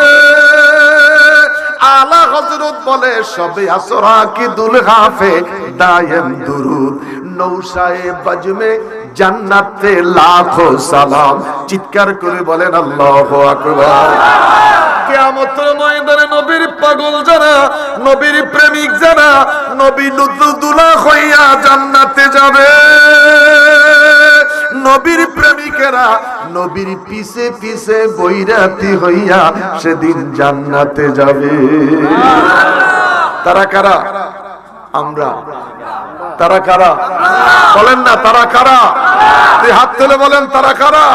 A: আলা হযরত বলে সবে আসরা কি দুল গাফে দায়েম দুরুদ নৌশায়ে বজমে জান্নাতে লাখো সালাম চিৎকার করে বলেন আল্লাহু আকবার কিয়ামতের ময়দানে নবীর পাগল যারা নবীর প্রেমিক যারা নবী লুতুদুলা হইয়া জান্নাতে যাবে নবীর প্রেমিকেরা নবীর পিছে পিছে বৈরাতি হইয়া সেদিন জান্নাতে যাবে তারা কারা আমরা তারা কারা বলেন না তারা কারা দুই হাত তুলে বলেন তারা কারা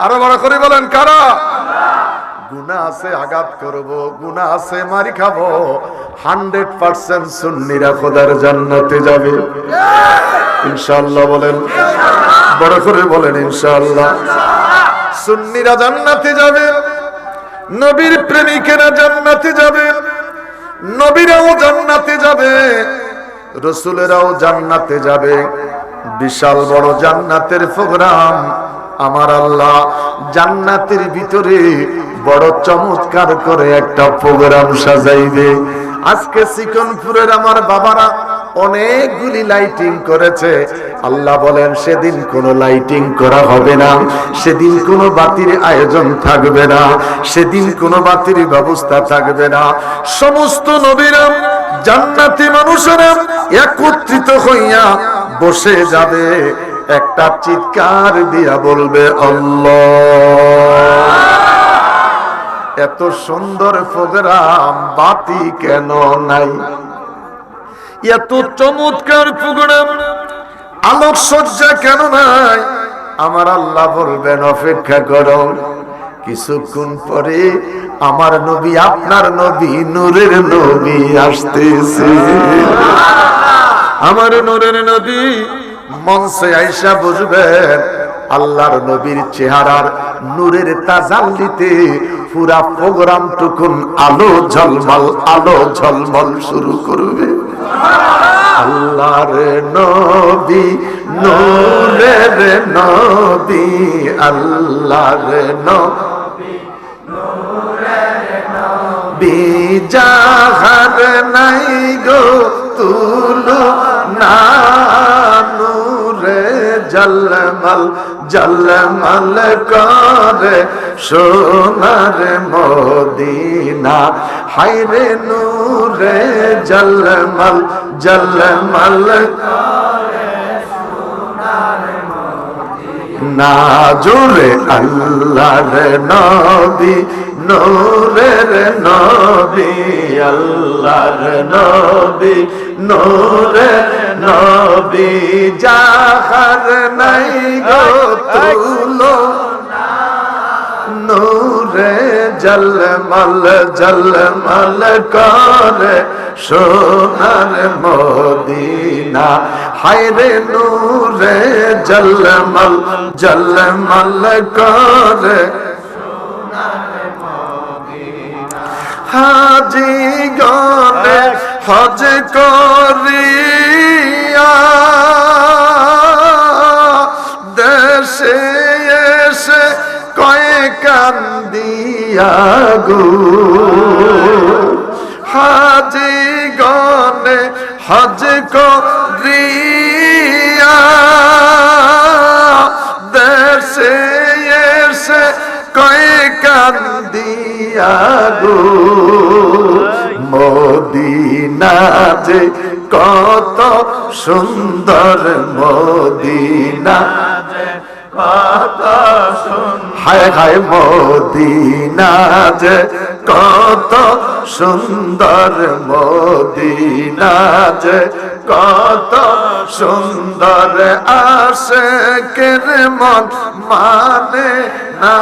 A: আরো বড় করে বলেন কারা গুনাহ আছে আঘাত করব গুনাহ আছে মারি খাবো 100% সুন্নিরা খোদার জান্নাতে যাবে ইনশাআল্লাহ বলেন বড় করে বলেন ইনশাআল্লাহ সুন্নিরা জান্নাতে যাবে নবীর প্রেমিকেরা জান্নাতে যাবে নবীরাও জান্নাতে যাবে রাসূলেরাও জান্নাতে যাবে বিশাল বড় জান্নাতের প্রোগ্রাম আমার আল্লাহ জান্নাতের ভিতরে বড় চমৎকার করে একটা প্রোগ্রাম সাজাইবে আজকে সিকনপুরের আমার বাবারা অনেকগুলি লাইটিং করেছে আল্লাহ বলেন সেদিন কোনো লাইটিং করা হবে না সেদিন কোনো বাতির আয়োজন থাকবে না সেদিন কোনো বাতির ব্যবস্থা থাকবে না সমস্ত নবীরা জান্নাতি মানুষেরা একত্রিত হইয়া বসে যাবে একটা চিৎকার দিয়া বলবে আল্লাহ এত সুন্দর প্রোগ্রাম বাতি কেন নাই এত চমৎকার প্রোগ্রাম আলোকসজ্জা কেন নাই আমার আল্লাহ বলবেন অপেক্ষা করো কিছুক্ষণ পরে আমার নবী আপনার নবী নূরের নবী আসতেছে আমার নূরের নবী মঞ্চে আয়েশা বুঝবেন আল্লাহর নবীর চেহারার নূরের তাজাল্লিতে পুরা প্রোগ্রাম টুকুন আলো ঝলমল শুরু করবে আল্লাহর নবী নূরের নবী আল্লাহর নবী নূরের নবী জাহার নাই গো তুলো না নূরে জলমল করে সোনার মদিনা হায়রে নূরে জলমল করে সোনার মদিনা না জোরে আল্লাহর নবী নূরের নবী আল্লাহর নবী নূরের নবী যাহার নাই গো তুলনা নূরে জলমল জলমল করে সোনার মদিনা হায়রে নূরে জলমল জলমল করে হাজি গনে হজ করিয়া দেশে এসে কয়ে কান্দিয়া গো হাজি গনে হজ করিয়া দেশে এসে কয়ে কান্দিয়া গো মদিনা যে কত সুন্দর মদিনা কত সুন্দর হায় হায় মদিনা যে কত সুন্দর মদিনা যে কত সুন্দর আশিকের মন মানে না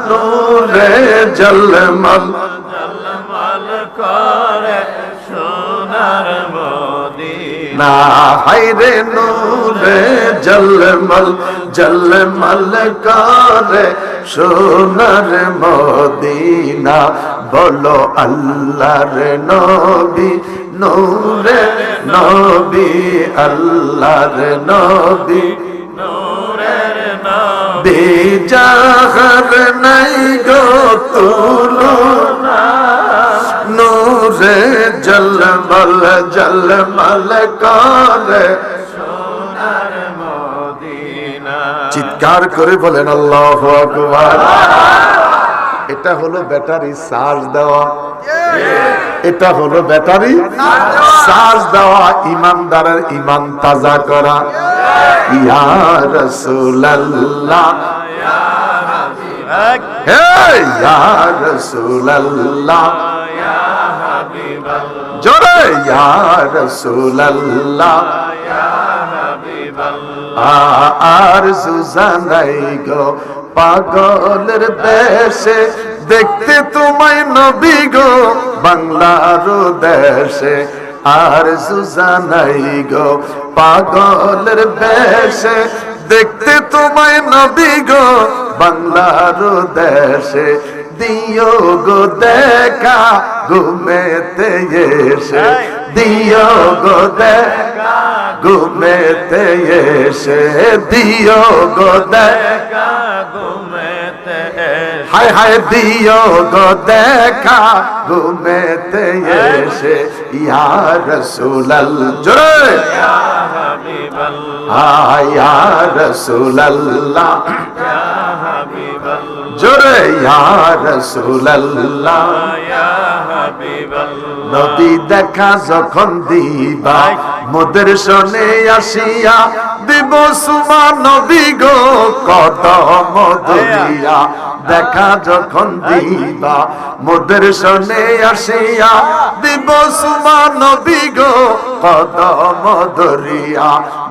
A: নূরে জলমল জলমল করে সোনার মদিনা হায়রে নূরে জলমল জলমল করে সোনার মদিনা বলো আল্লাহর নবী নূরে নবী আল্লাহর নবী নূরের নবী যাহার নাই গো তুলনা নূরে জলমল জলমল করে সোনার মদিনা চিৎকার করে বলেন আল্লাহু আকবার এটা হলো ব্যাটারি চার্জ দেওয়া এটা হলো ব্যাটারি চার্জ দেওয়া ইমানদারের ইমান তাজা করা ইয়া রাসূলুল্লাহ হে ইয়া রাসূলুল্লাহ ইয়া হাবিবাল্লাহ জোরে ইয়া রাসূলুল্লাহ ইয়া হাবিবাল্লাহ আরজু জানাই গো পাগলের দেশে দেখতে তোমায় নবী গো বাংলার দেশে আরজু জানাই গো পাগলের দেশে দেখতে তোমায় নবী গো বাংলার দেশে দিও গো দেখা ঘুমেতে এসে দিও গো দেখা ঘুমেতে এসে দিও গো দেখা ঘুমেতে হায় হায় দিও গো দেখা ঘুমেতে এসে ইয়া রাসূলুল্লাহ জোরে ইয়া হাবিবাল্লাহ ইয়া রাসূলুল্লাহ ইয়া হাবিবাল্লাহ জোরে ইয়া রাসূলুল্লাহ ইয়া হাবিবাল্লাহ নবী দেখা যখন দিবা মোদের শোনে আসিয়া দিব সুমা নবী গো কদম ধরিয়া দেখা যখন দিবা মোদের শোনে আসিয়া দিব সুমা নবী গো কদম ধরিয়া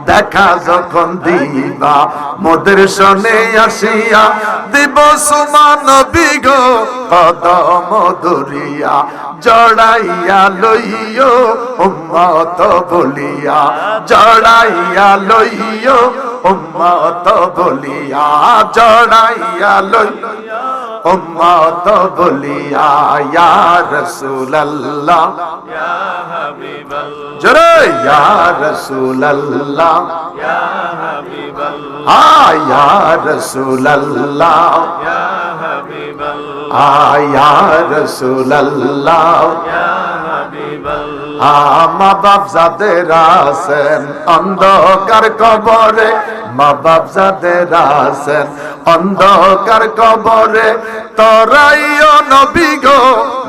A: দেখা যখন দিবা মোদের শোনে আসিয়া দিব সুমা নবী গো কদম ধরিয়া জড়াইয়া লইও উম্মত বলিয়া জড়াইয়া লইও উম্মত বলিয়া জড়াইয়া লইও উম্মত বলিয়া ইয়া রাসূলুল্লাহ ইয়া হাবিবাল্লাহ জোরে ইয়া রাসূলুল্লাহ ইয়া হাবিবাল্লাহ ইয়া রাসূলুল্লাহ ইয়া হাবিবাল্লাহ ইয়া রাসূলুল্লাহ ইয়া হাবিবাল্লাহ মা বাপ যাদের আছেন অন্ধকার কবরে মা বাপ যাদের আছেন অন্ধকার কবরে তরাইও নবী গো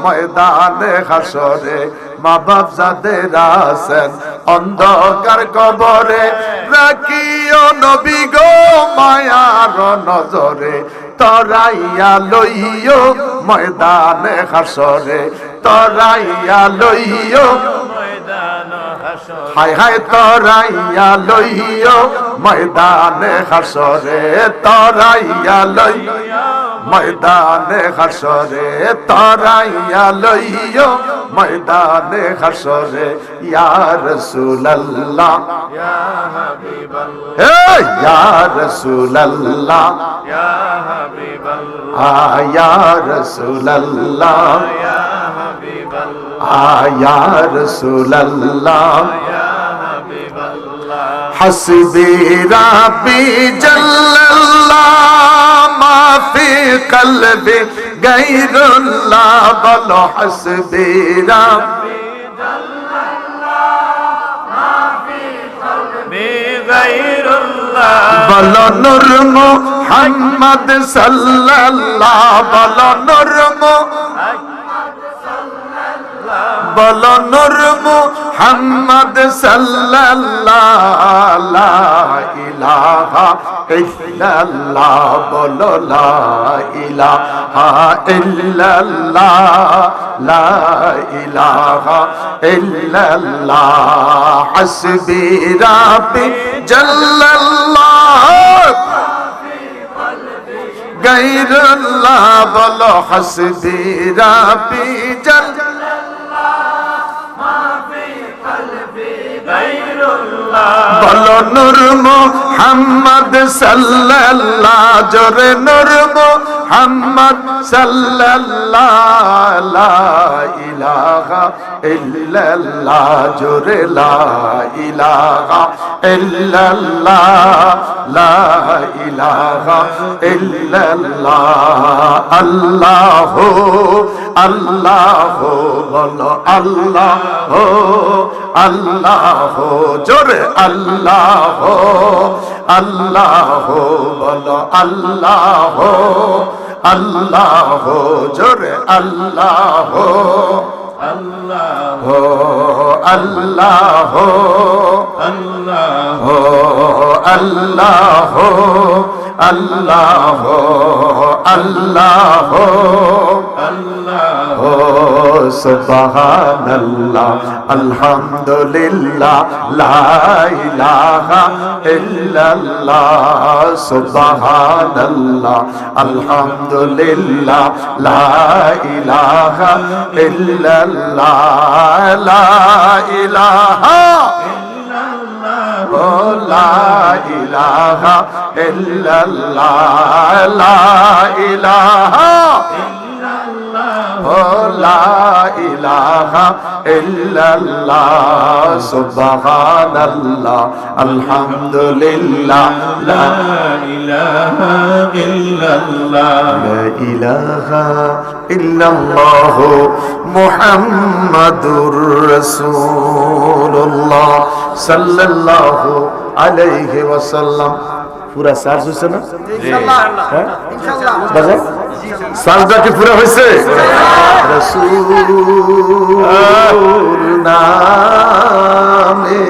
A: ময়দানে হাসরে মা বাপ যাদের আছেন অন্ধকার কবরে রাখিও নবী গো মায়ার নজরে তরাইয়া লইও ময়দানে হাসরে, তরাইয়া লইও হায় হায় তরাইয়া লইও ময়দানে হাসরে, তরাইয়া লইও ময়দানে হাসরে, তরাইয়া লইও ময়দানে হাসরে। ইয়া রাসূলুল্লাহ ইয়া হাবিবাল্লাহ, হে ইয়া রাসূলুল্লাহ ইয়া হাবিবাল্লাহ, ইয়া রাসূলুল্লাহ ইয়া হাবিবাল্লাহ, ইয়া রাসূলুল্লাহ ইয়া হাবিবাল্লাহ। হাসবি রাব্বি জাল্লাল্লাহ মা ফি কলবি গায়রুল্লাহ, বলো হাসবি রাব্বি জাল্লাল্লাহ মা ফি কলবি গায়রুল্লাহ, বলো নূর মুহাম্মদ সাল্লাল্লাহ, বলো নূর বলো নূর মুহাম্মদ সাল্লাল্লাহ, লা ইলাহা ইল্লাল্লাহ, বলো লা ইলাহা ইল্লাল্লাহ, লা ইলাহা ইল্লাল্লাহ। হাসবি রাব্বি জাল্লাল্লাহ গায়রুল্লাহ, বলো হাসবি রাব্বি জাল্লাল্লাহ বলো নূর মুহাম্মদ সাল্লাল্লাহ, জোরে নূর মুহাম্মদ সাল্লাল্লাহ, লা ইলাহা ইল্লাল্লাহ, জোরে লা ইলাহা ইল্লাল্লাহ, লা ইলাহা ইল্লাল্লাহ। আল্লাহ আল্লাহ, বলো আল্লাহ আল্লাহ, জোরে আল্লাহ আল্লাহ, বলো আল্লাহ আল্লাহ, জোরে আল্লাহ আল্লাহ আল্লাহ আল্লাহ আল্লাহ আল্লাহ আল্লাহ, সুবহানাল্লাহ আলহামদুলিল্লাহ লা ইলাহা ইল্লাল্লাহ, সুবহানাল্লাহ আলহামদুলিল্লাহ লা ইলাহা ইল্লাল্লাহ, লা ইলাহা লা ইলাহা ইল্লাল্লাহ, লা ইলাহা লা ইলাহা ইল্লাল্লাহ, সুবহানাল্লাহ আলহামদুলিল্লাহ লা ইলাহা ইল্লাল্লাহ, লা ইলাহা ইল্লাল্লাহ মুহাম্মাদুর রাসূলুল্লাহ সাল্লাল্লাহু আলাইহি ওয়াসাল্লাম। পুরা চার্জ হইছে না ইনশাআল্লাহ? ইনশাআল্লাহ বাজে চার্জটা কি পুরা হইছে? রাসূল নামে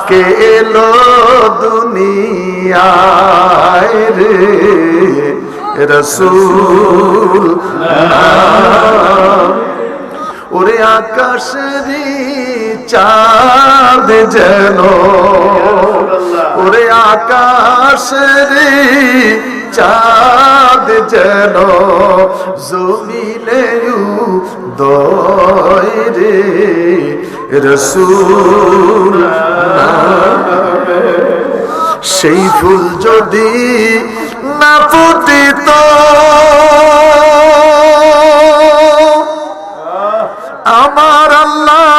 A: কে এলো দুনিয়ায় রে, রাসূল ওরে আকাশেরই চাঁদ যেন, ওরে আকাশেরই চাঁদ যেন জমিনে উদয় রে, রাসূল সেই ফুল যদি না ফুটিত আমার আল্লাহ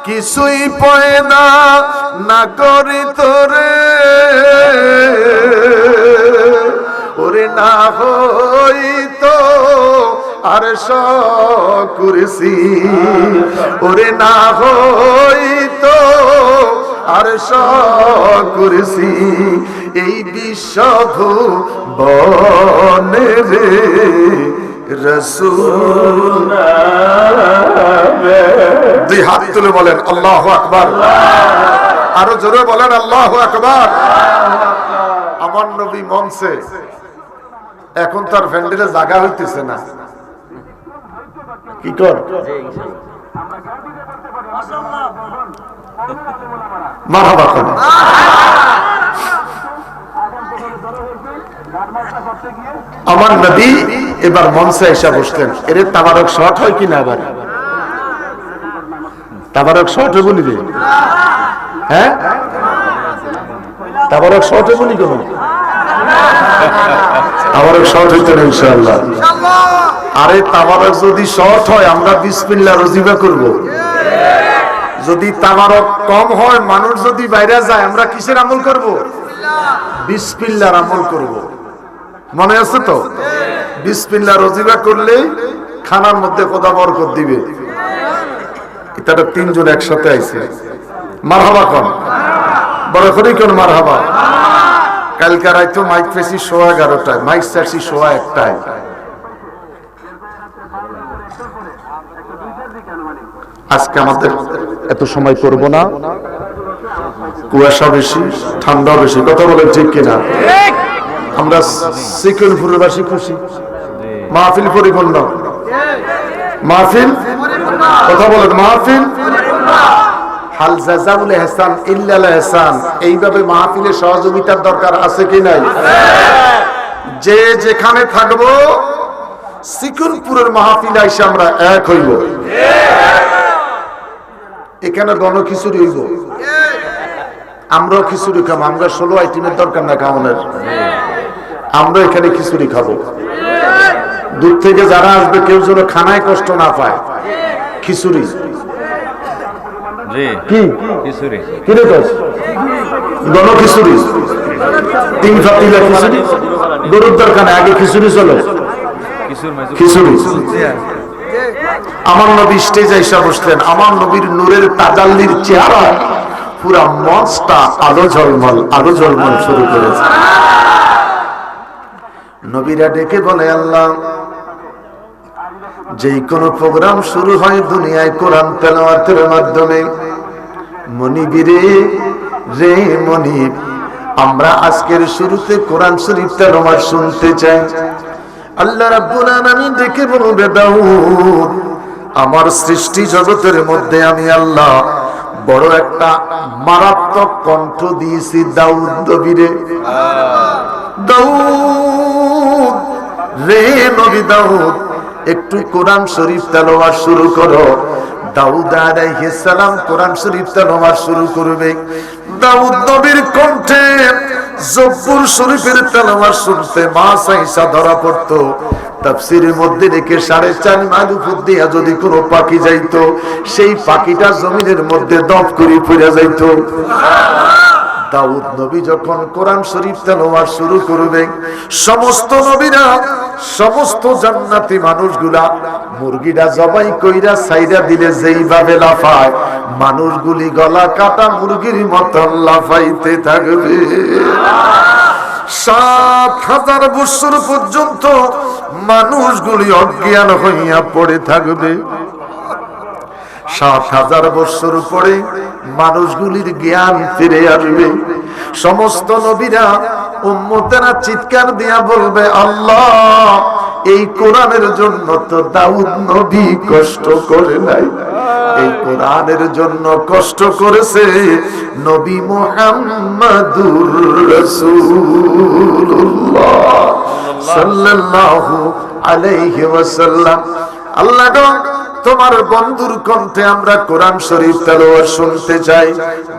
A: কিছুই পয়দা না করিত রে, ওরে না হইতো আর কুরসি, ওরে না হইতো আর কুরসি, এই বিশ্বভুবনে রে রাসূল দুই হাত তুলে বলেন আল্লাহু আকবার, আরো জোরে বলেন আল্লাহু আকবার। আমার নবী মঞ্চে, এখন তো আর ভ্যান্ডেলে জায়গা হইতেছে না, কি কর মারহাবা কর। আমার নবী এবার মঞ্চে এসে বসলেন। এর তাবারক শর্ট হয় কিনা? আবার তাবারক শর্ট বলি রে, হ্যাঁ তাবারক শর্ট বলি কেন? তাবারক শর্ট হইতো না ইনশাআল্লাহ। আরে তাবারক যদি শর্ট হয় আমরা বিসমিল্লাহ রজিবা করব। যদি তাবারক কম হয়, মানুষ যদি বাইরে যায়, আমরা কিসের আমল করব? বিসমিল্লাহর আমল করব। মনে আছে তো? বিসমিল্লাহ রজিবা করলে খানার মধ্যে খোদা বরকত দিবে। এটা তিনজন একসাথে আইছে, মারহাবা কোন বড় করে কোন মারহাবা। কালকে রাইতো মাইক পেয়েছি 11:30টায়, মাইক চাচ্ছি 1:01টায়। আজকে আমাদের এত সময় করব না, কুয়াশা বেশি, ঠান্ডা বেশি, কথা বলেন ঠিক কিনা? আমরা সিকিউরপুরের বাসী খুশি, মাহফিল পরিপূর্ণ, মাহফিল, কথা বলেন মাহফিল। হাল জাযাউল ইহসান ইল্লাল ইহসান, এইভাবে মাহফিলে সহযোগিতার দরকার আছে কি নাই? যে যেখানে থাকবো সিকিউরপুরের মাহফিলে এসে আমরা এক হইব। এখানে গণখিচুড়ি হইব, আমরাও খিচুড়ি খাবো। আমরা 16 আইটেমের দরকার না খাওয়ানোর, আমরা এখানে খিচুড়ি খাবো। দূর থেকে যারা আসবে কেউ যেন খানায় কষ্ট না পায়। খিচুড়ি কি কিরে কস? গণখিচুড়ি, 3 পাতিলা খিচুড়ি, গরুর দরকার নাই, আগে খিচুড়ি চলো, খিচুড়ি। আমার নবী স্টেজে এসে বসলেন। আমার নবীর নূরের তাজাল্লির চেহারা পুরা মঞ্চটা আলো ঝলমল, আলো ঝলমল শুরু করেছে। নবীরা ডেকে বলে, আল্লাহ, যেই কোনো প্রোগ্রাম শুরু হয় দুনিয়ায় কোরআন তেলাওয়াতের মাধ্যমে, মনিবিরে রে মনিব, আমরা আজকের শুরুতে কোরআন শরীফ তেলাওয়াত শুনতে চাই। আল্লাহ রাব্বুল আলামিন ডেকে বলবে, দাউদ, আমার সৃষ্টি জগতের মধ্যে আমি আল্লাহ বড় একটা মারাত্মক কণ্ঠ দিয়েছি দাউদ নবীরে। দাউদ রে নবী দাউদ, একটু কোরআন শরীফ তেলাওয়াত শুরু করো। দাউদ আলাইহিস সালাম কোরআন শরীফ তেলাওয়াত শুরু করবে। দাউদ নবীর কণ্ঠে জব্বুর শরীফের তেলাওয়াত শুনতে মাসাইসা ধরা পড়তো। তাফসীরের মধ্যে রেখে 4.5 মাইল উপর দিয়া যদি কোনো পাখি যাইতো, সেই পাখিটা জমিনের মধ্যে দপ করে পড়ে যাইতো। দাউদ নবী যখন কোরআন শরীফ তেলাওয়াত শুরু করবে, সমস্ত নবীরা, সমস্ত জান্নাতি মানুষগুলা মুরগিটা জবাই কইরা সাইরা দিলে যেইভাবে লাফায়, মানুষগুলি গলা কাটা মুরগির মতন লাফাইতে থাকবে। 7000 বছর পর্যন্ত মানুষগুলি অজ্ঞান হইয়া পড়ে থাকবে। 7000 বছর পরে মানুষগুলির জ্ঞান ফিরে আসবে। সমস্ত নবীরা, উম্মতেরা চিৎকার দিয়া বলবে, আল্লাহ, এই কোরআনের জন্য তো দাউদ নবী কষ্ট করে নাই, এই কোরআনের জন্য কষ্ট করেছে নবী মুহাম্মাদুর রাসূলুল্লাহ সাল্লাল্লাহু আলাইহি ওয়াসাল্লাম। আল্লাহ গো, তোমার বন্ধুর কণ্ঠে আমরা কোরআন শরীফ তেলাওয়াত শুনতে চাই।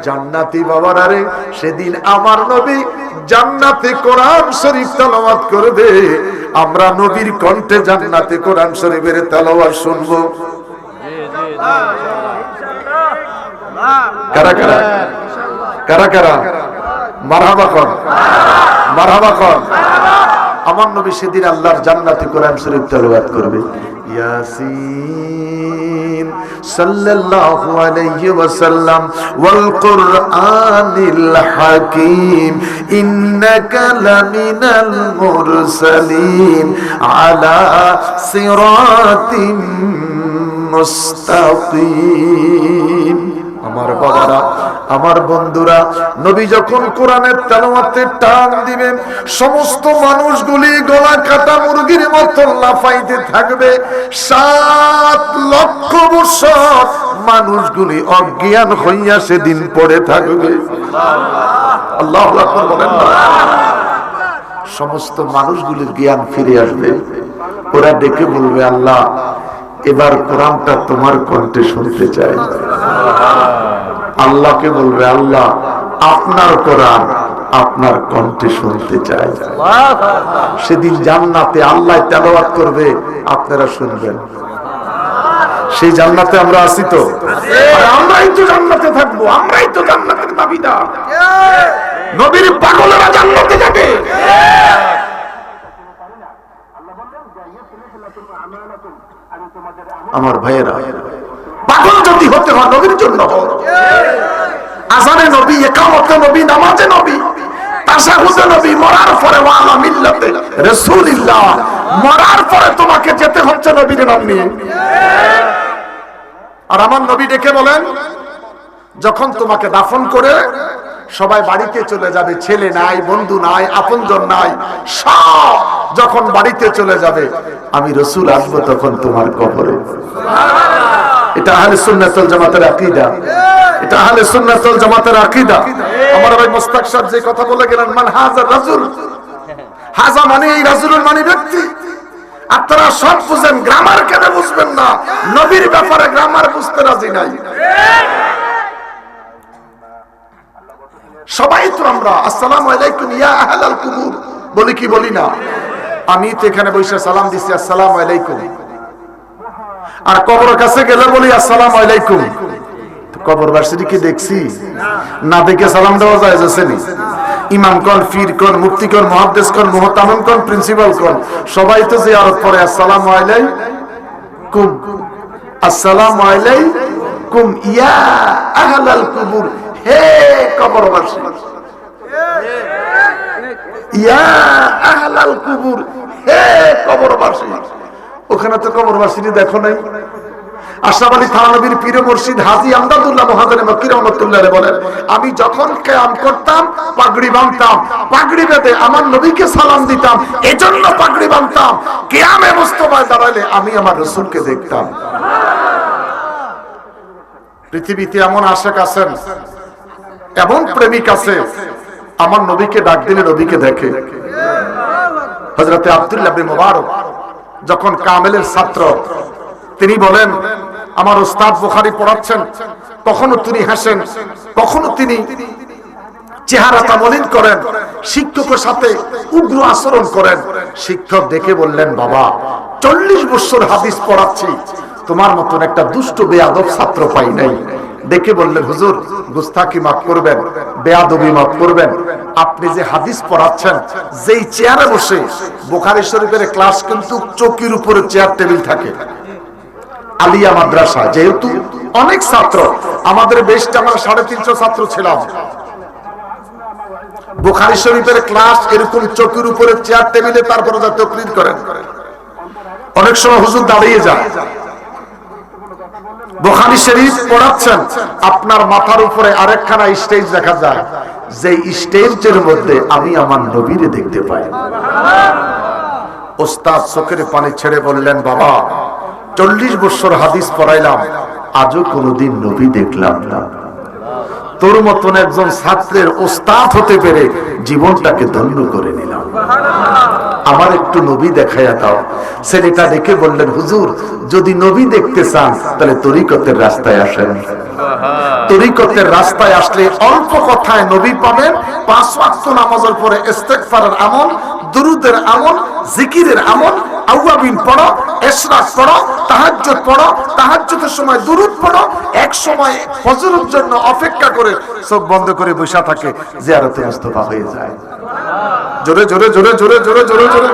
A: জান্নাতি বাবারা রে, সেদিন আমার নবী জান্নাতে কোরআন শরীফ তেলাওয়াত করবে, আমরা নবীর কণ্ঠে জান্নাতে কোরআন শরীফের তেলাওয়াত শুনবো। কারা কারা কারা কারা মারহাবা কর, মারহাবা কর। আমার নবী সেদিন আল্লাহর জান্নাতে কোরআন শরীফ তেলাওয়াত করবে। ইয়াসিন সাল্লাল্লাহু আলাইহি ওয়াসাল্লাম ওয়াল কুরআনিল হাকীম ইন্নাকা লামিনাল মুরসালিন আলা সিরাতিম মুস্তাকিম। আমার বাবারা, আমার বন্ধুরা, নবী যখন কোরআনের তেলাওয়াতে টান দিবেন, সমস্ত মানুষগুলি গলা কাটা মুরগির মতো লাফাইতে থাকবে। 7 লক্ষ বছর মানুষগুলি অজ্ঞান হইয়া সেদিন পড়ে থাকবে। আল্লাহু আকবার বলেন না। সমস্ত মানুষগুলির জ্ঞান ফিরে আসবে। ওরা ডেকে বলবে, আল্লাহ এবার কোরআনটা তোমার কণ্ঠে শুনতে চাই। আল্লাহকে বলবে, আল্লাহ আপনার কোরআন আপনার কণ্ঠে শুনতে চাই। সেদিন জান্নাতে আল্লাহ তেলাওয়াত করবে, আপনারা শুনবেন। সেই জান্নাতে আমরা আছি তো? আর আমরাই তো জান্নাতে থাকবো, আমরাই তো জান্নাতের দাবিদার। নবীর পাগলেরা জান্নাতে যাবে। আমার ভাইয়েরা, পাগল যদি হতে হয় নবীর জন্য হও। আযানে নবী, ইকামতে নবী, নামাজে নবী, তাশাহুদে নবী, মরার পরে ওয়ালা মিল্লাতে রাসূলুল্লাহ। মরার পরে তোমাকে যেতে হচ্ছে নবীর নাম নিয়ে। আর আমার নবী ডেকে বলেন, যখন তোমাকে দাফন করে সবাই বাড়িতে চলে যাবে, ছেলে নাই, বন্ধু নাই, আপনজন নাই, সব যখন বাড়িতে চলে যাবে, আমি রাসূল আসবো তখন তোমার কবরে। এটা আহলে সুন্নাত ওয়াল জামাতের আকীদা। এটা আহলে সুন্নাত ওয়াল জামাতের আকীদা। আমার ভাই মুস্তাক সাহেব যে কথা বলে গেলেন, মান হাযার রাজুল, হাযা মানে এই রাজুলের মানে ব্যক্তি। আপনারা সব বুঝেন, গ্রামার কেন বুঝবেন না? নবীর ব্যাপারে গ্রামার বুঝতে রাজি নাই। সবাই তো আমরা আসসালামু আলাইকুম ইয়া আহলাল কুবুর বলি কি বলি না? আমি তো এখানে বসে সালাম দিছি আসসালামু আলাইকুম, আর কবরের কাছে গেলে বলি আসসালামু আলাইকুম। কবরবাসীকে কি দেখছি? না দেখে সালাম দেওয়া যায় যাচ্ছে? ইমাম কোন, পীর কোন, মুফতি কোন, মুহাদ্দিস কোন, মুহতামিম কোন, প্রিন্সিপাল কোন, সবাই তো জিয়ারত করে আসসালামু আলাইকুম, আসসালামু আলাইকুম ইয়া আহলাল কুবুর, হে কবরবাসী, ইয়া আহলাল কুবুর, হে কবরবাসী। ওখানে তো কবরবাসী দেখো নাই। আশরাফ আলী থানভীর পীর মুর্শিদ হাজী আমদাদুল্লাহ মুহাজির মক্কি রাহমাতুল্লাহ আলাইহি বলেন, আমি যখন কিয়াম করতাম পাগড়ি বাঁধতাম, পাগড়ি বেঁধে আমার নবীকে সালাম দিতাম, এজন্য পাগড়ি বাঁধতাম। কিয়ামে মুস্তাফায় দাঁড়ালে আমি আমার রাসূলকে দেখতাম। পৃথিবীতে এমন আশিক আছেন, এমন প্রেমিক আছে, আমার নবীকে ডাক দিলে নবীকে দেখে। হযরতে আব্দুল্লাহ ইবনে মুবারক যখন কামেলের ছাত্র, তিনি বলেন, আমার উস্তাদ বুখারী পড়াচ্ছেন, কখনো তিনি হাসেন, কখনো তিনি চেহারাটা মলিন করেন, শিক্ষকের সাথে উগ্র আচরণ করেন। শিক্ষক দেখে বললেন, বাবা 40 বছর হাদিস পড়াচ্ছি, তোমার মতন একটা দুষ্ট বেয়াদব ছাত্র পাই নাই। দেখে বললেন, হুজুর গুস্তাখি মাফ করবেন, বেয়াদবি মাফ করবেন। আপনি যে হাদিস পড়াচ্ছেন, যেই চেয়ারে বসে, বুখারী শরীফের ক্লাস কিন্তু চৌকির উপরে চেয়ার টেবিল থাকে। আলিয়া মাদ্রাসা যেহেতু অনেক ছাত্র, আমাদের বেশটা আমরা 350 ছাত্র ছিলাম। বুখারী শরীফের ক্লাস এরকম চৌকির উপরে চেয়ার টেবিলে, তারপরে যা তাকরীর করেন, অনেক সময় হুজুর দাঁড়িয়ে যায়। বুখারী শরীফ পড়াচ্ছেন, আপনার মাথার উপরে আরেকখানা স্টেজ দেখা যায়, যে স্টেজের মধ্যে আমি আমার নবীরে দেখতে পাই। ওস্তাদ চোখের পানি ছেড়ে বললেন, বাবা 40 বছর হাদিস পড়াইলাম, আজও কোনোদিন নবী দেখলাম না। তোর মতন একজন ছাত্রের ওস্তাদ হতে পেরে জীবনটাকে ধন্য করে নিলাম। আমার একটু নবী দেখাইয়া দাও। ছেলেটা দেখে বললেন, হুজুর যদি নবী দেখতে চান তাহলে তরিকতের রাস্তায় আসেন। তরিকতের রাস্তায় আসলে অল্প কথায় নবী পাবেন। 5 ওয়াক্ত নামাজের পরে ইস্তেগফারের আমল, দুরুদের আমল, জিকিরের আমল, আওয়াবিন পড়ো, ইশরাক পড়ো, তাহাজ্জুদ পড়ো, তাহাজ্জুদের সময় দুরুদ পড়ো। এক সময় ফজরের জন্য অপেক্ষা করে চোখ বন্ধ করে বসে থাকে, জিয়ারতে মুস্তাফা হয়ে যায়। জোরে জোরে জোরে জোরে জোরে জোরে জোরে।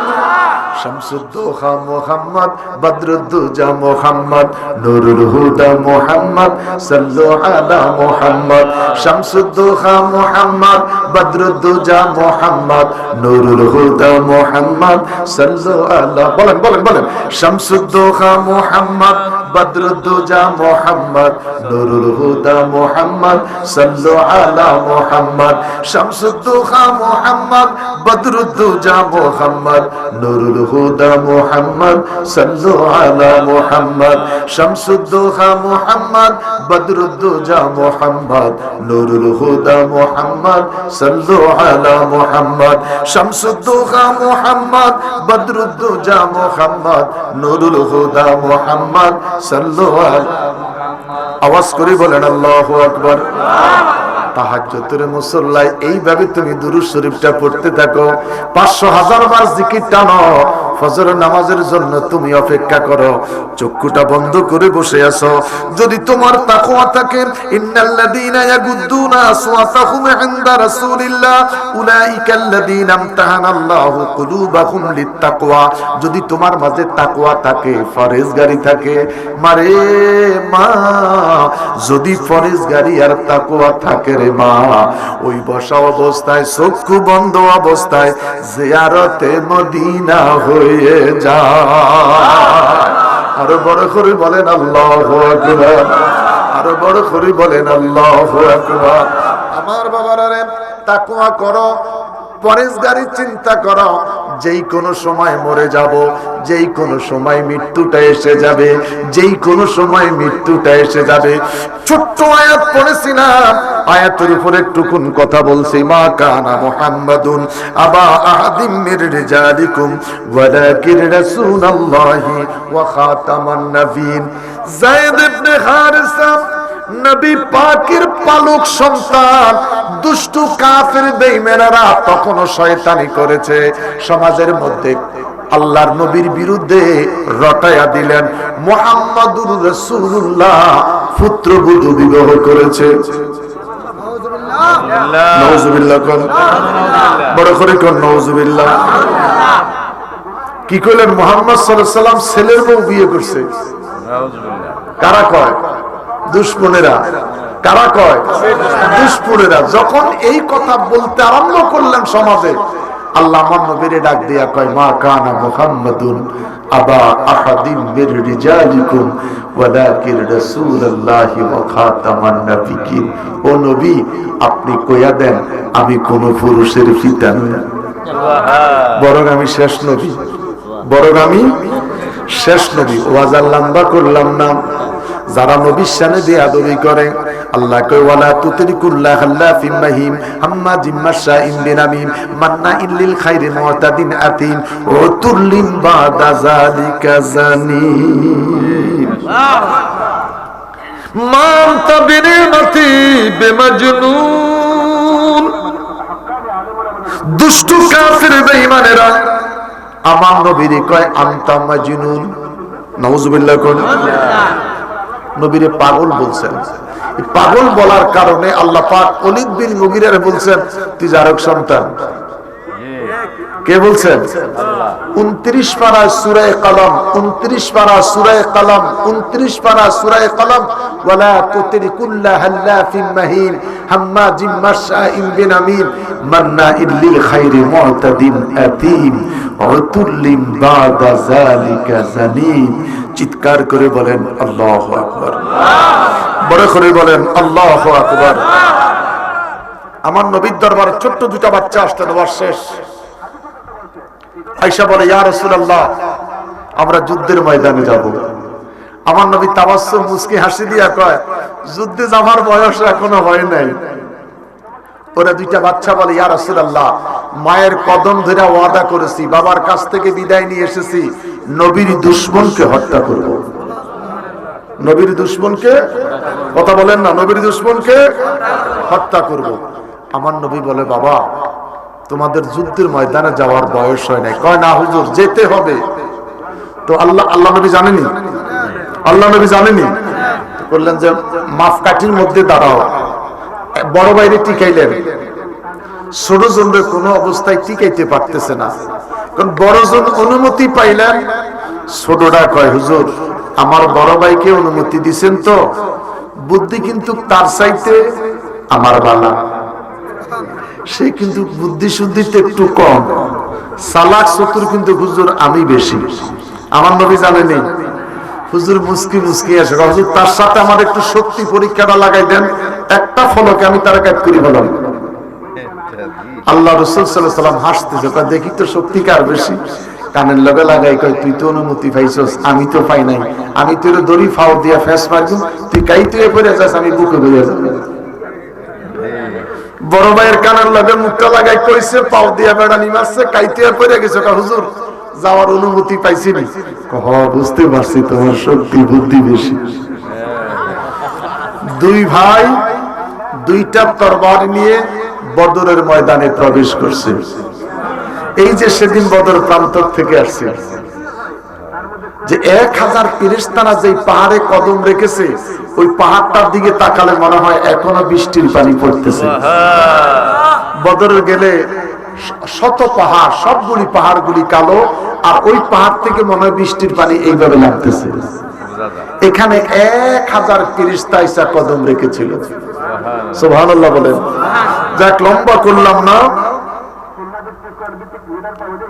A: শামসুদ্দোহা মুহাম্মদ, বদরুদ্দুজা মুহাম্মদ, নূরুল হুদা মুহাম্মদ, সাল্লু আলা মুহাম্মদ। শামসুদ্দোহা মুহাম্মদ, বদরুদ্দুজা মুহাম্মদ, নূরুল হুদা মুহাম্মদ, সাল্লু আলা। বলেন বলেন বলেন। শামসুদ্দোহা মুহাম্মদ, বদরুদ্দুজা মুহাম্মদ নুরুল হুদা মুহাম্মদ সাল্লু আলা মুহাম্মদ শামসুদ্দুহা মুহাম্মদ বদরুদ্দুজা মুহাম্মদ নুরুল হুদা মুহাম্মদ সাল্লু আলা মুহাম্মদ শামসুদ্দুহা মুহাম্মদ বদরুদ্দুজা মুহাম্মদ নুরুল হুদা মুহাম্মদ সাল্লু আলা মুহাম্মদ শামসুদ্দুহা মুহাম্মদ বদরুদ্দুজা মুহাম্মদ নুরুল হুদা মুহাম্মদ সাল্লু আলা। আওয়াজ করে বলেন আল্লাহু আকবার। তাহাজ্জুদের মুসল্লায় এইভাবে তুমি দুরূদ শরীফটা পড়তে থাকো, 500,000 বার জিকির টানো। ফজর নামাজের জন্য তুমি অপেক্ষা করো, চক্ষুটা বন্ধ করে বসে আছো। যদি তোমার তাকওয়া থাকে, ইন্নাল্লাযীনা ইয়াগুদ্দুনা আসওয়াতাহুম ইনদা রাসূলিল্লাহ উলাইকাল্লাযীনা আমতাহানাল্লাহু কুলুবাহুম লিত্তাকওয়া। যদি তোমার মাঝে তাকওয়া থাকে, ফরেজগারি থাকে, মারে মা, যদি ফরেজগারি আর তাকওয়া থাকে রে মা, ওই বসা অবস্থায় চক্ষু বন্ধ অবস্থায় জিয়ারতে মদিনা হয়ে যায়। আরো বড় করে বলেন আল্লাহু আকবার, আরো বড় করে বলেন আল্লাহু আকবার। আমার বাবারা রে, তাকওয়া করো, পরেশগারি চিন্তা করো। যেই কোনো সময় মরে যাব, যেই কোনো সময় মৃত্যুটা এসে যাবে, যেই কোনো সময় মৃত্যুটা এসে যাবে। ছোট্ট আয়াত পড়েছিলাম, আয়াতের উপরে একটুকুন কথা বলছি। মা কানা মুহাম্মাদুন আবা আহাদিম মির রিজালিকুম ওয়ালাকিন রাসূলুল্লাহি ওয়া খাতামান নবিয়্যিন। যায়েদ ইবনে হারিসা নবী পাকের পালক সন্তান। দুষ্টু কাফের বেঈমানেরা তখনও শয়তানি করেছে, সমাজের মধ্যে আল্লাহর নবীর বিরুদ্ধে রটায়া দিলেন। মুহাম্মাদুর রাসূলুল্লাহ পুত্রবধূ বিবাহ করেছে। নাউজুবিল্লাহ কোন বড় করে কোন নাউজুবিল্লাহ। কি কইলেন? মুহাম্মদ সাল্লাল্লাহু আলাইহি সাল্লাম ছেলের বউ বিয়ে করছে। কারা কয়? দুশমনেরা। কারা কয়? দুশমনেরা। যখন এই কথা বলতে আরম্ভ করলেন সমাজে, আল্লাহ আমার নবীরে ডাক দিয়া কয়, মা কানা মুহাম্মাদুন আবা আহাদিম মির রিজালিকুম ওয়ালাকিন রাসূলুল্লাহি ওয়া খাতামান নবিয়্যিন। ও নবী, আপনি কইয়া দেন আমি কোন পুরুষের পিতা নই, বরং আমি শেষ নবী, বরং আমি শেষ নবী। ওয়াজ লম্বা করলাম না। যারা নবীর শানে বেয়াদবি করে, আল্লাহ কয় ওয়ালা তুতরিকুল্লাহ হাল্লাফিম মাহিম হাম্মাজিম মাশাইন বিনামিম মান্নাইন লিল খাইরি মুতাদিন আতিম উতুল্লিম বাদা যালিকা জানিম। মান তাবিনিমাতি বিমাজনুন। দুষ্ট কাফির বেঈমানেরা আমার নবীরে কয় আনতা মাজনুন। নাউজুবিল্লাহ কোন নবীরে পাগল বলছেন। পাগল বলার কারণে আল্লাহ পাক ওলীদ বিন মুগীরার বলছেন তুই জারক সন্তান। কে বলছেন? 29 পারা সূরা কলম, 29 পারা সূরা কলম, 29 পারা সূরা কলম। ওয়ালা তুতরিকুল্লাহ হাল্লাফিম মাহিন হাম্মাজিম মাশাইন বিনামিম মান্নাইন লিল খাইরি মুতাদিন আতিম উতুল্লিম বাদা যালিকা জানিম। চিৎকার করে বলেন আল্লাহু আকবার, বড় করে বলেন আল্লাহু আকবার। আমার নবীর দরবারে ছোট্ট দুটা বাচ্চা আসতেন, ওয়াজ শেষ। আয়েশা বলে, ইয়া রাসূলুল্লাহ, আমরা যুদ্ধের ময়দানে যাব। আমার নবী তাবাসসুম মুস্কি হাসি দিয়া কয়, যুদ্ধে যাওয়ার বয়স এখনো হয় নাই। ওরা দুইটা বাচ্চা বলে, ইয়া রাসূলুল্লাহ, মায়ের কদম ধরে ওয়াদা করেছি, বাবার কাছ থেকে বিদায় নিয়ে এসেছি, নবীর দুশমনকে হত্যা করব। নবীর দুশমনকে, কথা বলেন না, নবীর দুশমনকে হত্যা করব। আমার নবী বলে, বাবা তোমাদের যুদ্ধের ময়দানে যাওয়ার বয়স হয় নাই। কয় না হুজুর, যেতে হবে। তো আল্লাহ নবী জানেনি, আল্লাহ নবী জানেনি, বললেন যে মাপকাঠির মধ্যে দাঁড়াও। বড় বাইরে টিকাইলেন, ছোট জনরে কোনো অবস্থায় টিকাইতে পারতেছে না, কারণ বড় জন অনুমতি পাইলেন। ছোটটা কয়, হুজুর আমার বড় ভাইকে অনুমতি দিছেন তো, বুদ্ধি কিন্তু তার চাইতে আমার বালা, সে কিন্তু বুদ্ধি শুদ্ধিতে একটু কম, চালাক চতুর কিন্তু হুজুর আমি বেশি। আমার নবী জানেনি, হুজুর মুস্কি মুস্কি আসে, হুজুর তার সাথে আমার একটু শক্তি পরীক্ষাটা লাগাই দেন, একটা ফলকে আমি তার কাজ করি বললাম। আল্লাহ রাসূল সাল্লাল্লাহু আলাইহি ওয়াসাল্লাম হাসতেছে, কয় দেখি তো শক্তি কার বেশি। কানের লগে লাগাই কয় তুই তো অনুমতি পাইছস, আমি তো পাই নাই, আমি তোর দড়ি ফাও দিয়া ফেস মারবো, তুই কাইতে পড়ে যাস, আমি বুকে বইয়া যাব। বড় ভাইয়ের কানের লগে মুখটা লাগাই কইছে, পাও দিয়া বেড়ানি মারছে, কাইতে পড়ে গেছে। কয় হুজুর যাওয়ার অনুমতি পাইছি নি। কহ বুঝতে পারছি তোমার শক্তি বুদ্ধি বেশি। দুই ভাই দুইটা তরবারি নিয়ে বদরের ময়দানে প্রবেশ করছে। এই যে সেদিন বদর প্রান্তর থেকে আসছে, যে 1000 ফেরেশতারা যে পাহাড়ে কদম রেখেছে, ওই পাহাড়টার দিকে তাকালে মনে হয় এখনো বৃষ্টির পানি পড়তেছে। বদরে গেলে শত পাহাড়, সবগুলি পাহাড়গুলি কালো, আর ওই পাহাড় থেকে মনে হয় বৃষ্টির পানি এইভাবে লাগতেছে। এখানে 1000 ফেরেশতা এসে কদম রেখেছিল। সুবহানাল্লাহ বলেন। যাক, লম্বা করলাম না।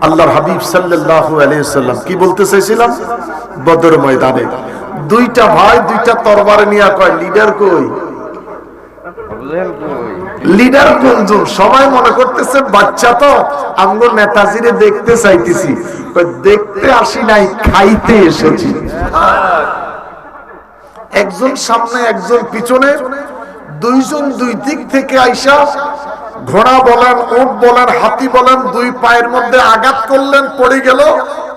A: আল্লাহর হাবিব সাল্লাল্লাহু আলাইহি ওয়াসাল্লাম কি বলতে চাইছিলাম? বদর ময়দানে দুইটা ভাই দুইটা তরবারি নিয়ে কয় লিডার কই? লিডার কোনজন? সবাই মনে করতেছে বাচ্চা তো, আমগো নেতাজিরে দেখতে চাইতেছি। দেখতে আসি নাই, খাইতে এসেছি। একজন সামনে একজন পিছনে, দুইজন দুই দিক থেকে আইসা ঘোড়া বলেন, উট বলেন, হাতি বলেন, দুই পায়ের মধ্যে আঘাত করলেন, পড়ে গেল।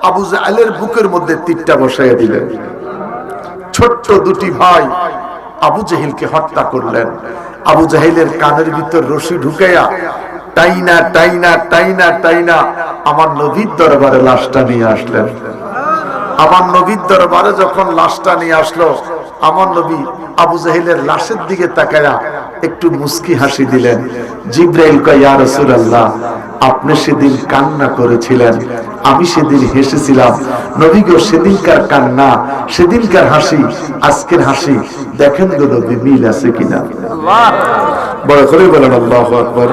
A: আবু জাহেলের বুকের মধ্যে তীরটা বসাইয়া দিলেন। ছোট্ট দুটি ভাই আবু জাহেলকে হত্যা করলেন। আবু জাহেলের কানের ভিতর রশি ঢুকাইয়া টাইনা টাইনা টাইনা টাইনা আমার নবীর দরবারে লাশটা নিয়ে আসলেন। আমার নবীর দরবারে যখন লাশটা নিয়ে আসলো, আমার নবী আবু জাহেলের লাশের দিকে তাকায়া একটু মুস্কি হাসি দিলেন। জিবরাইল কয়, ইয়া রাসূলুল্লাহ, আপনি সেদিন কান্না করেছিলেন, আমি সেদিন হেসেছিলাম। নবী গো, সেদিনকার কান্না, সেদিনকার হাসি, আজকের হাসি দেখেন গো নবী, মিল আছে কিনা? বড় করে বলেন আল্লাহু আকবার।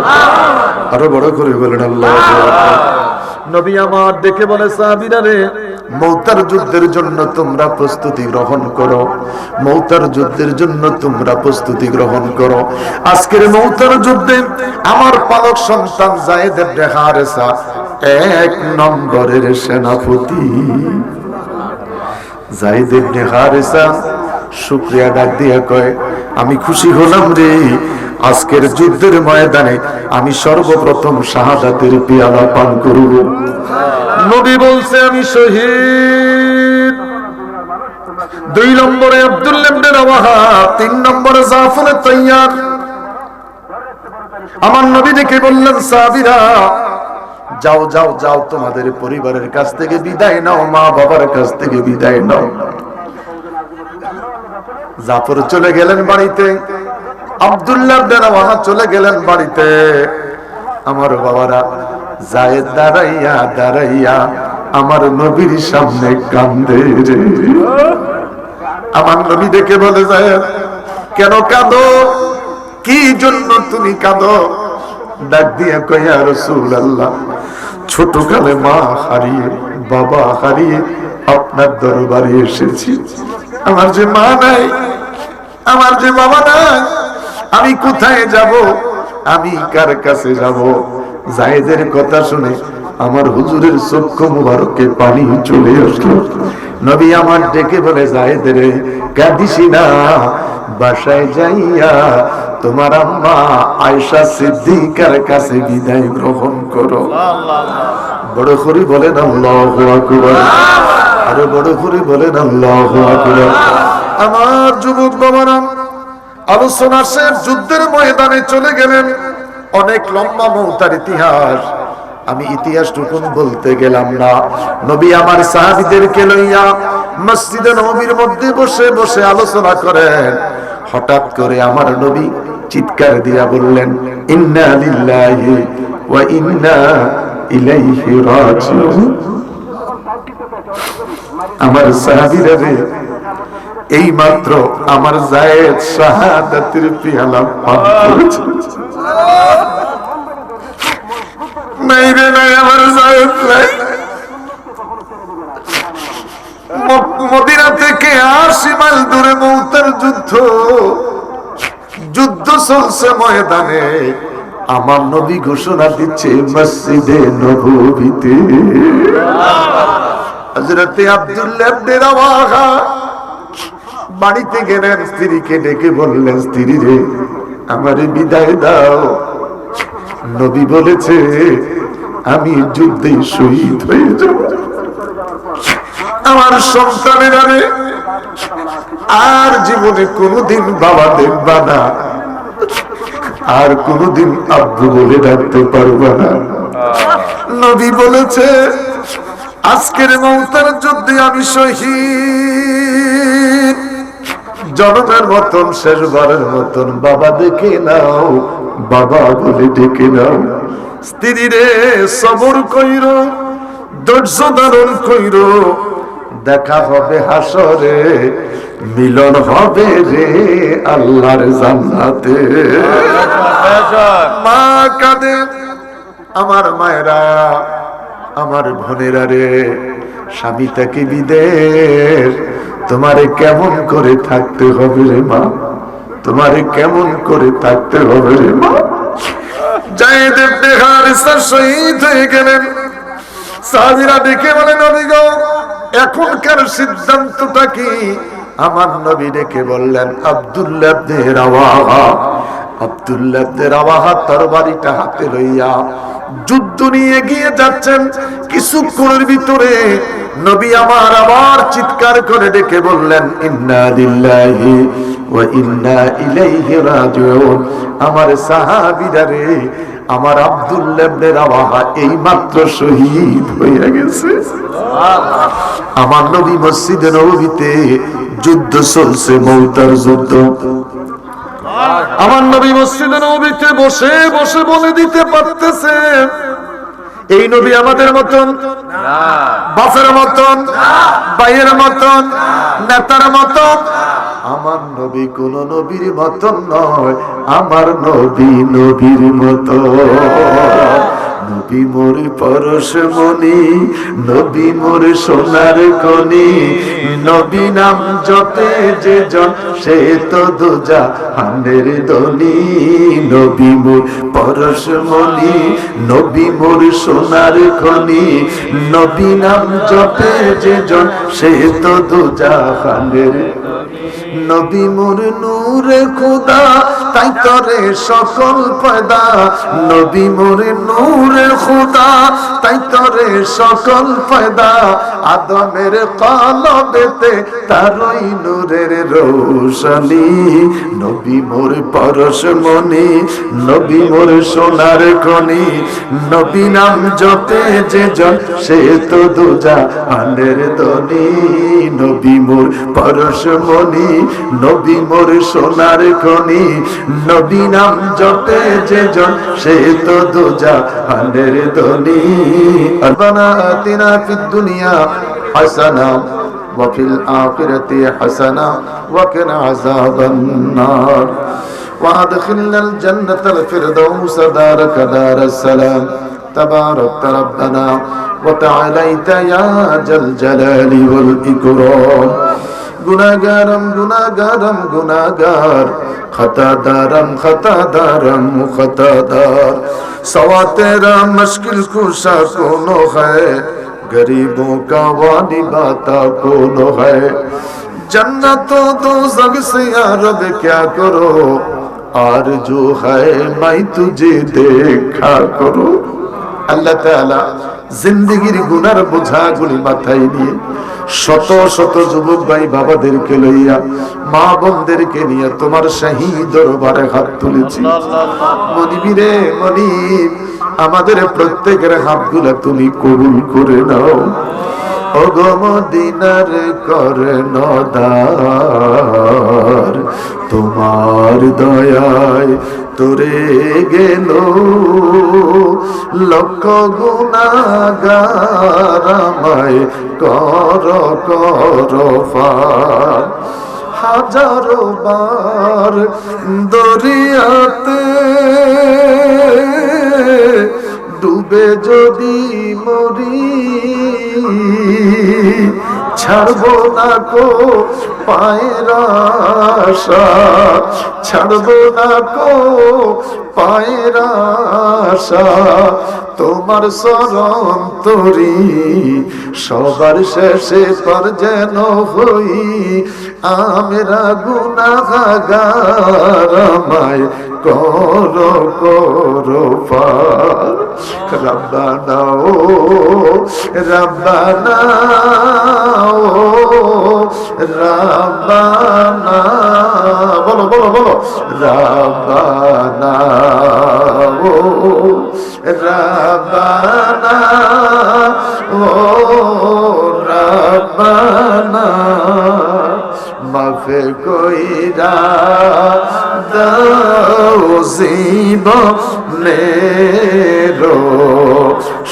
A: আরো বড় করে বলেন আল্লাহু আকবার। নবী আমার দেখে বলে, সাহাবীরা রে, মৌতার যুদ্ধের জন্য তোমরা প্রস্তুতি গ্রহণ করো, মৌতার যুদ্ধের জন্য তোমরা প্রস্তুতি গ্রহণ করো। আজকের মৌতার যুদ্ধে আমার পালক সন্তান যায়েদ ইবনে হারেসা 1 নম্বরের সেনাপতি। যায়েদ ইবনে হারেসা শুকরিয়া ডাক দিয়া কয়, আমি খুশি হলাম রে, আজকের যুদ্ধের ময়দানে আমি সর্বপ্রথম শাহাদাতের পেয়ালা পান করব। নবী বলছে, আমি শহীদ। 2 নম্বরে আব্দুল্লাহ ইবনে রাওয়াহা, 3 নম্বরে জাফর তাইয়ার। আমার নবী দেখে বললেন, সাহাবীরা যাও যাও যাও, তোমাদের পরিবারের কাছ থেকে বিদায় নাও, মা বাবার কাছ থেকে বিদায় নাও। জাফর চলে গেলেন বাড়িতে, আব্দুল্লাহ ইবনে রাওয়াহা চলে গেলেন বাড়িতে। আমার বাবারা যায়েদ দাঁড়াইয়া দাঁড়াইয়া আমার নবীর সামনে কান্দে রে। আমার নবী দেখে বলে, যায়েদ কেন কাঁদো? কি জন্য তুমি কাঁদো? ডাক দিয়া কয়, ইয়া রাসূলুল্লাহ, ছোটকালে মা হারিয়ে বাবা হারিয়ে আপনার দরবারে এসেছি। আমার যে মা নাই, আমার যে বাবা নাই, আমি কোথায় যাব? আমি কার কাছে যাব? যায়েদের কথা শুনে আমার হুজুরের চক্ষু মুবারকে পানি চলে আসলো। নবী আমার ডেকে বলে, যায়েদ রে, কাঁদিস না, বাসায় যাইয়া তোমার আম্মা আয়েশা সিদ্দিকার কাছে বিদায় গ্রহণ করো। বড় করে বলেন আল্লাহু আকবার। আরো বড় করে বলেন আল্লাহু আকবার। আমার যুবক বাবারা, আলোচনা শেষ, যুদ্ধের ময়দানে চলে গেলেন। অনেক লম্বা মৌতার ইতিহাস, আমি ইতিহাসটুকুন বলতে গেলাম না। নবী আমার সাহাবীদেরকে লইয়া মসজিদে নববীর মধ্যে বসে বসে আলোচনা করেন। হঠাৎ করে আমার নবী চিৎকার দিয়া বললেন, ইন্না লিল্লাহি ওয়া ইন্না ইলাইহি রাজিউন। আমার সাহাবীরা রে, এই মাত্র আমার যায়েদ শাহাদাতের পেয়ালা পান করেছে। নাই রে নাই, আমার যায়েদ নাই। মদিনা থেকে চলছে ময়দানে, আমার নবী ঘোষণা দিচ্ছে মসজিদে নববীতে। হযরতে আব্দুল্লাহ ইবনে রাওয়াহা বাড়িতে গেলেন, স্ত্রীকে ডেকে বললেন, স্ত্রী রে, আমারে বিদায় দাও। নবী বলেছে আমি যুদ্ধে শহীদ হয়ে যাব, আমার সন্তানেরা রে আর জীবনে কোনোদিন বাবা দেখবা না, আর কোনোদিন আব্বু বলে ডাকতে পারবা না। নবী বলেছে আজকের মওতের যুদ্ধে আমি শহীদ, জনমের মতন শেষবারের মতন বাবা ডেকে নাও, বাবা বলে ডেকে নাও। স্ত্রী রে সবর কইরো, ধৈর্য ধারণ কইরো, দেখা হবে হাসরে, মিলন হবে রে আল্লাহর জান্নাতে। মা কাঁদে, আমার মায়েরা, আমার বোনেরা রে, স্বামী তাকে বিদেশ, তোমারে কেমন করে থাকতে হবে রে মা, তোমারে কেমন করে থাকতে হবে রে মা। যায়েদ ইবনে হারিসা শহীদ হয়ে গেলেন। সাহাবীরা দেখে বলে, নবী গো এখনকার সিদ্ধান্তটা কি? আমার নবী ডেকে বললেন, আব্দুল্লাহ ইবনে রাওয়াহা, আব্দুল্লাহ ইবনে রাওয়াহা তরবারিটা হাতে লইয়া যুদ্ধ নিয়ে এগিয়ে যাচ্ছেন। কিছুক্ষণের ভিতরে নবী আমার আবার চিৎকার করে ডেকে বললেন, ইন্না লিল্লাহি ওয়া ইন্না ইলাইহি রাজিউন। আমার সাহাবীরা রে, আমার আব্দুল্লাহ ইবনে রাওয়াহা এই মাত্র শহীদ হয়ে গেছে। আমার নবী মসজিদে নববীতে, যুদ্ধ চলছে, মওতার যুদ্ধ। আমার নবী মসজিদে নববীতে বসে বসে বলে দিতে পারতেছে, এই নবী আমাদের মতন বাপের মতন, ভাইয়ের মতন, নেতার মতন। আমার নবী কোন নবীর মতন নয়, আমার নবী নবীর মতো। নবী মোর পরশমণি, নবী মোর সোনার খনি, নবী নাম জপে যে জন সে তো দুজাহানের ধনী। নবী মোর পরশমণি, নবী মোর সোনার খনি, নবী নাম জপে যে জন সে তো দুজাহানের। নবী মোর নূরে খোদা, তাই তরে সকল পয়দা। নবী মোর নূরে খোদা, তাই তরে সকল পয়দা। আদমের কলবেতে তারই নূরের রোশনী। নবী মোর পরশমণি, নবী মোর সোনার খনি, নবী নাম জপে যে জন সে তো দুজাহানের ধনী। নবী মোর পরশমণি, নবী মোর সোনার খনি, নবী নাম জপে যে জন সে তো দুজাহানের ধনী। রব্বানা আতিনা ফিদ দুনিয়া হাসানা ওয়া ফিল আখিরাতি হাসানা ওয়া কিনা আযাবান নার ওয়া আদখিলনাল জান্নাতাল ফিরদাউস দারাকা দারাস সালাম। তাবারাকতা রব্বানা ওয়া তাআলাইতা ইয়া জাল জালালি ওয়াল ইকরাম। গুনাহগারম গুনাহগারম গুনাহগার, খতাদারম খতাদারম খতাদার। सवा तेरा मुश्किल कुशा कौन है, गरीबों का वाली बाता कौन है। जन्नत दो जग से यारब क्या करो, आरज़ू है मैं तुझे देखा करो। আল্লাহ তাআলা জিন্দেগির গুনার বোঝাগুলি মাথায় নিয়ে শত শত যুবক ভাই বাবাদেরকে লইয়া, মা বোনদেরকে নিয়ে তোমার শাহী দরবারে হাত তুলেছি। মনিবীরে মনিব, আমাদের প্রত্যেকের হাতগুলা তুমি কবুল করে নাও। ওগো মদিনার কর্ণধার, তোমার দয়ায় তোরে গেল লক্ষ গুনাহগার, আমায় কর কর পার। হাজারো বার দরিয়াতে ডুবে যদি মরি, ছাড়বো না কো পায়ের আশা, ছাড়বো না কো পায়ের আশা, তোমার শরণ তরি সবার শেষে পর যেন হই আমরা গুনাহগার, আমায় করো করো পার। রব্বানা ও রব্বানা ও রব্বানা, বলো বলো বলো, রব্বানা ও রব্বানা ও রব্বানা, মাফ কইরা দাও জীবনেরো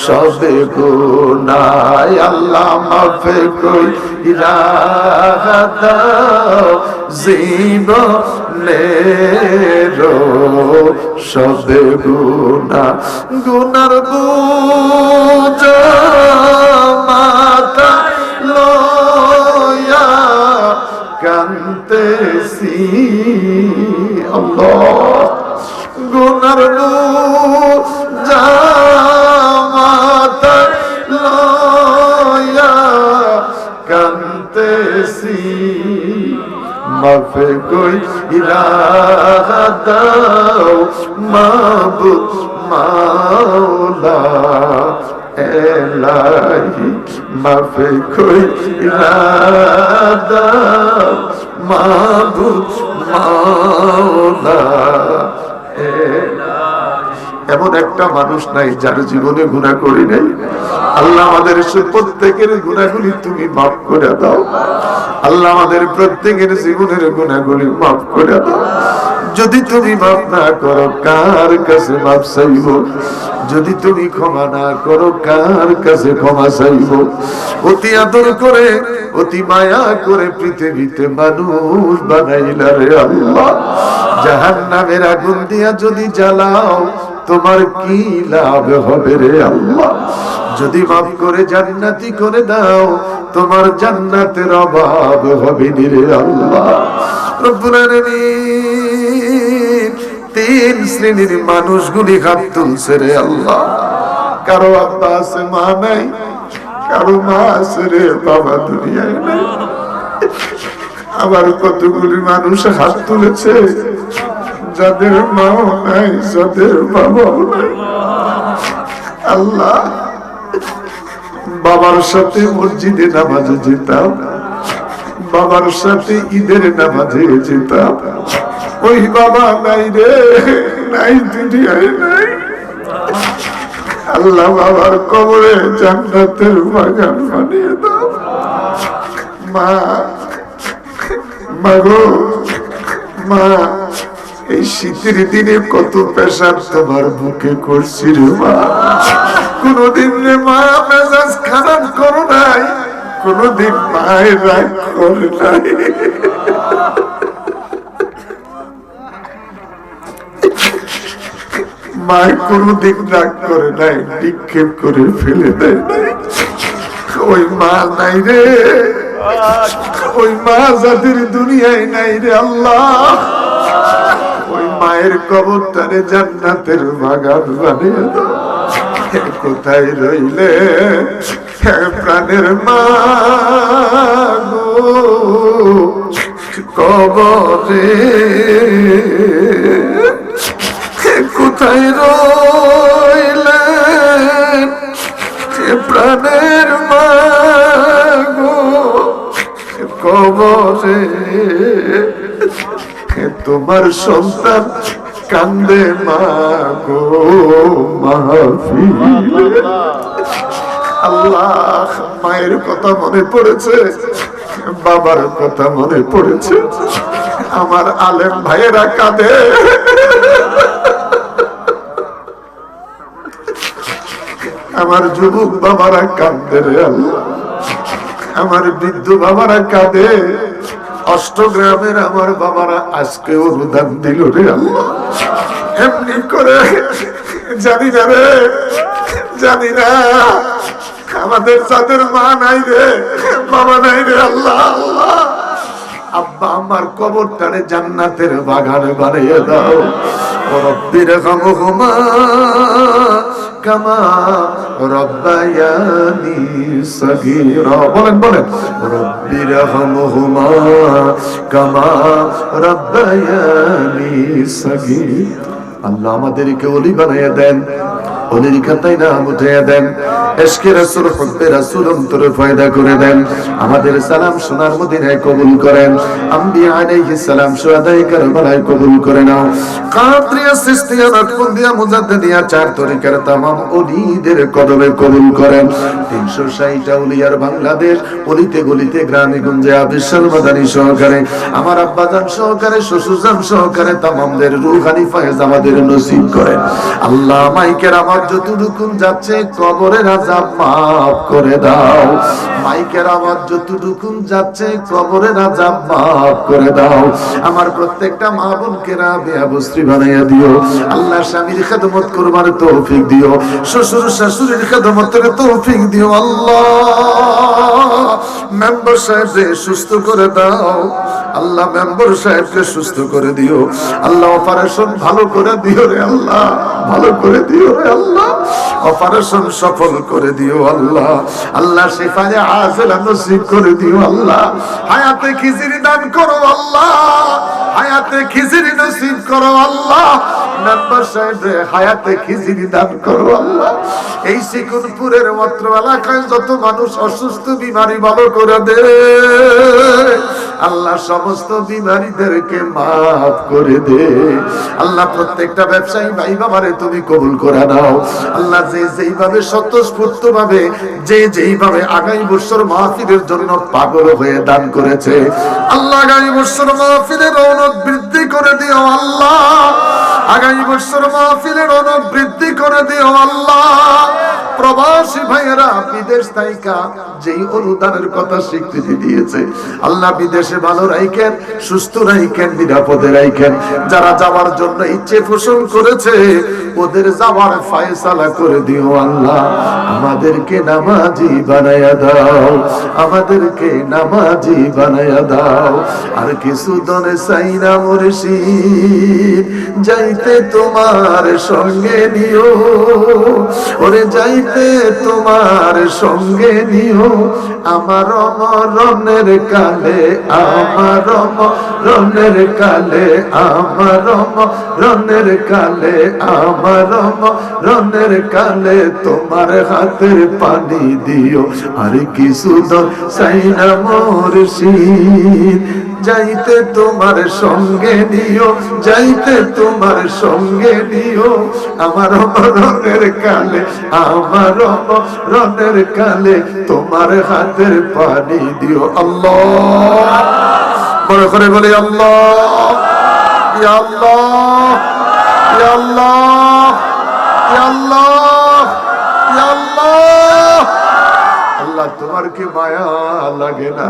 A: সব গুনাহ, আল্লাহ মাফ কইরা দাও জীবনেরো সব গুনাহ, গুনার বোঝা মাথায় লয়া কান্তেছি আল্লাহ, গুনার বোঝা মাথায় লয়া কান্তেছি, মাফ কইরা দাও মাবুদ মাওলা এলাহি, মাফ কইরা দাও মাবুদ মাওলা এলাহি। এমন একটা মানুষ নাই যার জীবনে গুনাহ করি নাই। আল্লাহ আমাদের প্রত্যেকের গুনাহগুলি তুমি মাফ করে দাও। আল্লাহ আমাদের প্রত্যেকের জীবনের গুনাহগুলি মাফ করে দাও। যদি তুমি মাফ না করো কার কাছে মাফ চাইব? যদি তুমি ক্ষমা না করো কার কাছে ক্ষমা চাইব? অতি আদর করে অতি মায়া করে পৃথিবীতে মানুষ বানাইলা রে আল্লাহ, জাহান্নামের আগুন দিয়া যদি জ্বালাও তোমার কি লাভ হবে রে আল্লাহ? যদি মাফ করে জান্নাতি করে দাও তোমার জান্নাতের অভাব হবে নি রে আল্লাহ। রব্বুল আলামিন তিন শ্রেণীর মানুষগুলি হাত তুলছে রে আল্লাহ। কারো আব্বা আছে মা নাই, কারো মা আছে রে বাবা দুনিয়ায় নাই। আবার কতগুলি মানুষ হাত তুলেছে যাদের মাও নাই, যাদের বাবাও নাই। আল্লাহ, বাবার সাথে মসজিদে নামাজে যেতাম, বাবার সাথে ঈদের নামাজে যেতাম, ওই বাবা নাই রে, নাই দুনিয়ায় নাই। আল্লাহ বাবার কবরে জান্নাতের বাগান বানিয়ে দাও। মা, মাগো মা, এই শীতের দিনে কত পেশাব তোমার বুকে করছি রে মা। কোনদিন রে মা মেজাজ খারাপ করো নাই, কোনদিন মায়ের রাগ করে নাই। মায় কোনদিন রাগ করে নাই, নিক্ষেপ করে ফেলে দেয় নাই। ওই মা নাই রে, ওই মা যাদের দুনিয়ায় নাই রে আল্লাহ, ওই মায়ের কবরটারে জান্নাতের বাগান বানিয়ে দাও। কোথায় রইলে প্রাণের মা গো কবরে, কোথায় রইলে প্রাণের মা গো কবরে, তোমার সন্তান কান্দে মা গো মাহফিলে। আল্লাহ, মায়ের কথা মনে পড়েছে, বাবার কথা মনে পড়েছে, আমার আলেম ভাইয়েরা কাঁদে। আমার যুবক বাবারা কাঁদে রে আল্লাহ, আমার বৃদ্ধ বাবারা কাঁদে। অষ্টগ্রামের আমার বাবারা আজকে অনুদান দিল রে আল্লাহ। এমনি করে জানি না রে, জানি না আমাদের যাদের মা নাই রে, বাবা নাই রে আল্লাহ আল্লাহ আব্বা আমার কবরটারে জান্নাতের বাগান বানিয়ে দাও রব্বির রহমহুমা কামা রব্বায়ানি সগীরা বলেন বলেন রব্বির রহমহুমা কামা রব্বায়ানি সগীরা আল্লাহ আমাদেরকে ওলি বানিয়ে দেন ওলির খাতায় নাম উঠিয়ে দেন ইশকে রাসূল হুব্বে রাসূল অন্তরে পয়দা করে দেন আমাদের সালাম সোনার মদিনায় কবুল করেন আম্বিয়া আলাইহিস সালাম শুহাদায়ে কারবালায় কবুল করে নাও কাদরিয়া সিস্তিয়া নকশবন্দিয়া মুজাদ্দিদিয়া চার তরিকার तमाम ওলিদের কদমে কবুল করেন 360টা ওলিয়ার বাংলাদেশ অলিতে গলিতে গ্রামে গঞ্জে আবিশাল মাদানী সহকারে আমার আব্বাজান সহকারে শ্বশুরজান সহকারে तमामদের রূহানি ফয়েজ আমাদের নসিব করেন আল্লাহ মাইকের আমার যতটুকু যাচ্ছে কবরের আযাব মাফ করে দাও মাইকের আওয়াজ যতটুকু যাচ্ছে কবরের আযাব মাফ করে দাও আমার প্রত্যেকটা মা বোনকে রাবিয়া বস্ত্রী বানাইয়া দিও আল্লাহ স্বামীর খেদমত করবার তৌফিক দিও শ্বশুর শাশুড়ির খেদমতের তৌফিক দিও আল্লাহ মেম্বার সাহেবকে সুস্থ করে দাও আল্লাহ মেম্বার সাহেবকে সুস্থ করে দিও আল্লাহ অপারেশন ভালো করে দিও রে আল্লাহ ভালো করে দিও রে আল্লাহ অপারেশন সফল করে দিও আল্লাহ আল্লাহ শিফায়ে আজলা নসিব করে দিও আল্লাহ হায়াতে খিজিরি দান করো আল্লাহ হায়াতে খিজিরি নসিব করো আল্লাহ মেম্বার সাহেবকে হায়াতে খিজিরি দান করো আল্লাহ এই সিকুনপুরের মাত্র এলাকায় যত মানুষ অসুস্থ বিমারি ভালো করে দে আল্লাহ সমস্ত বিমারীদেরকে মাফ করে দে আল্লাহ প্রত্যেকটা ব্যবসায়ী ভাই বাবারে তুমি কবুল করে নাও আল্লাহ যে যেইভাবে স্বতঃস্ফূর্ত ভাবে যে যেইভাবে আগামী বছর মাহফিলের জন্য পাগল হয়ে দান করেছে আল্লাহ আগামী বছর মাহফিলের রৌনক বৃদ্ধি করে দিও আল্লাহ আগামী বছর মাহফিলের রৌনক বৃদ্ধি করে দিও আল্লাহ প্রবাসী ভাইয়েরা বিদেশ থেকে যেই অনুদানের কথা স্বীকৃতি দিয়েছে আল্লাহ বিদেশে ভালো রাখেন সুস্থ রাখেন নিরাপদে রাখেন যারা যাওয়ার জন্য ইচ্ছে পোষণ করেছে ওদের যাওয়ার ফয়সালা করে দিও আল্লাহ আমাদেরকে নামাজি বানায়া দাও আমাদেরকে নামাজি বানায়া দাও আর কিছু দনে চাই না মুর্শিদ যাইতে তোমার সঙ্গে নিও ওরে যাইতে তোমার সঙ্গে নিও আমার মরণের কালে আমার মরণের কালে আমার মরণের কালে আমার মরণের কালে তোমার হাতের পানি দিও আর কিছু চাই না মুর্শিদ যাইতে তোমার সঙ্গে নিও যাইতে তোমার সঙ্গে নিও আমার মরণের কালে আমার মরণের কালে তোমার হাতের পানি দিও আল্লাহ বড় করে বলি আল্লাহ ইয়া আল্লাহ ইয়া আল্লাহ ইয়া আল্লাহ ইয়া আল্লাহ আল্লাহ তোমার কি মায়া লাগে না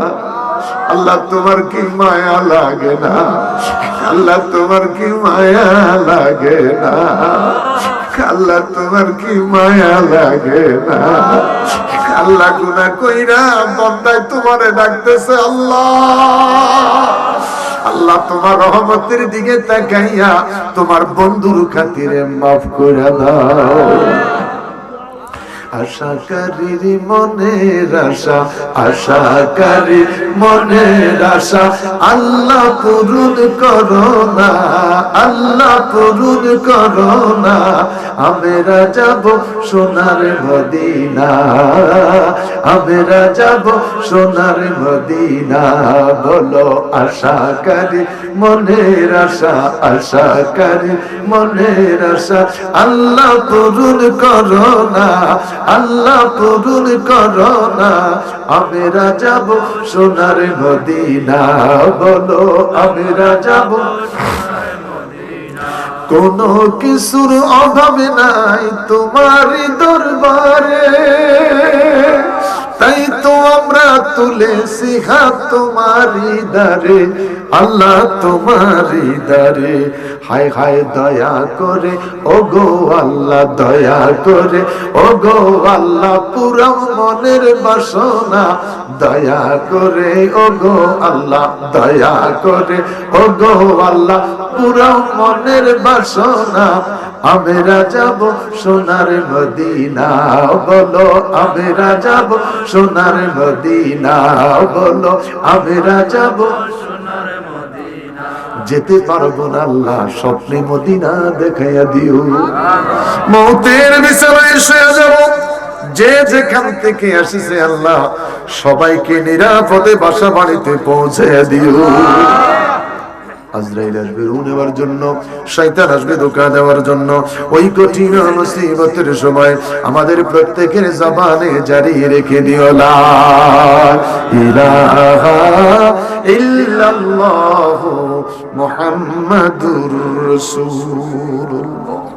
A: আল্লাহ তোমার কি মায়া লাগে না আল্লাহ তোমার কি মায়া লাগে না আল্লাহ তোমার কি মায়া লাগে না আল্লাহ গুনাহ কইরা বান্দায় তোমারে ডাকতেছে আল্লাহ আল্লাহ তোমার রহমতের দিকে তাকাইয়া তোমার বন্ধুর খাতিরে মাফ করে দাও আশাকারীর মনের আশা আশাকারীর মনের আশা আল্লাহ পূরণ করো না আল্লাহ পূরণ করো না আমরা যাব সোনার মদিনা আমরা যাব সোনার মদিনা বলো আশাকারী মনের আশা আশাকারী মনের আশা আল্লাহ পূরণ করো না আল্লাহ পূরণ করো না আমরা যাব সোনার মদিনা বলো আমরা যাব কোন কিছুর অভাব নাই তোমার দরবারে তাই তো আমরা তুলেছি হাত তোমারি দ্বারে আল্লাহ তোমারই দারে, হায় হায় দয়া করে ওগো আল্লাহ দয়া করে, ওগো আল্লাহ পুরা মনের বাসনা দয়া করে, ওগো আল্লাহ দয়া করে, ওগো আল্লাহ পুরা মনের বাসনা। আমরা যাব সোনার মদিনা, বলো আমরা যাব সোনার মদিনা, বলো আমরা যাব। যেতে পারবো না আল্লাহ, স্বপ্নে মদিনা দেখাইয়া দিও। মৌতের বিছানায় শুয়ে যাব, যে যেখান থেকে আসিছে আল্লাহ সবাইকে নিরাপদে বাসা বাড়িতে পৌঁছাইয়া দিও। আজরাইল আসবে রূহ নেওয়ার জন্য, শয়তান আসবে ধোঁকা দেওয়ার জন্য। ওই কঠিন মুসিবতের সময় আমাদের প্রত্যেকের জবানে জারি রেখে দিও লা ইলাহা ইল্লাল্লাহু মুহাম্মাদুর রাসূলুল্লাহ।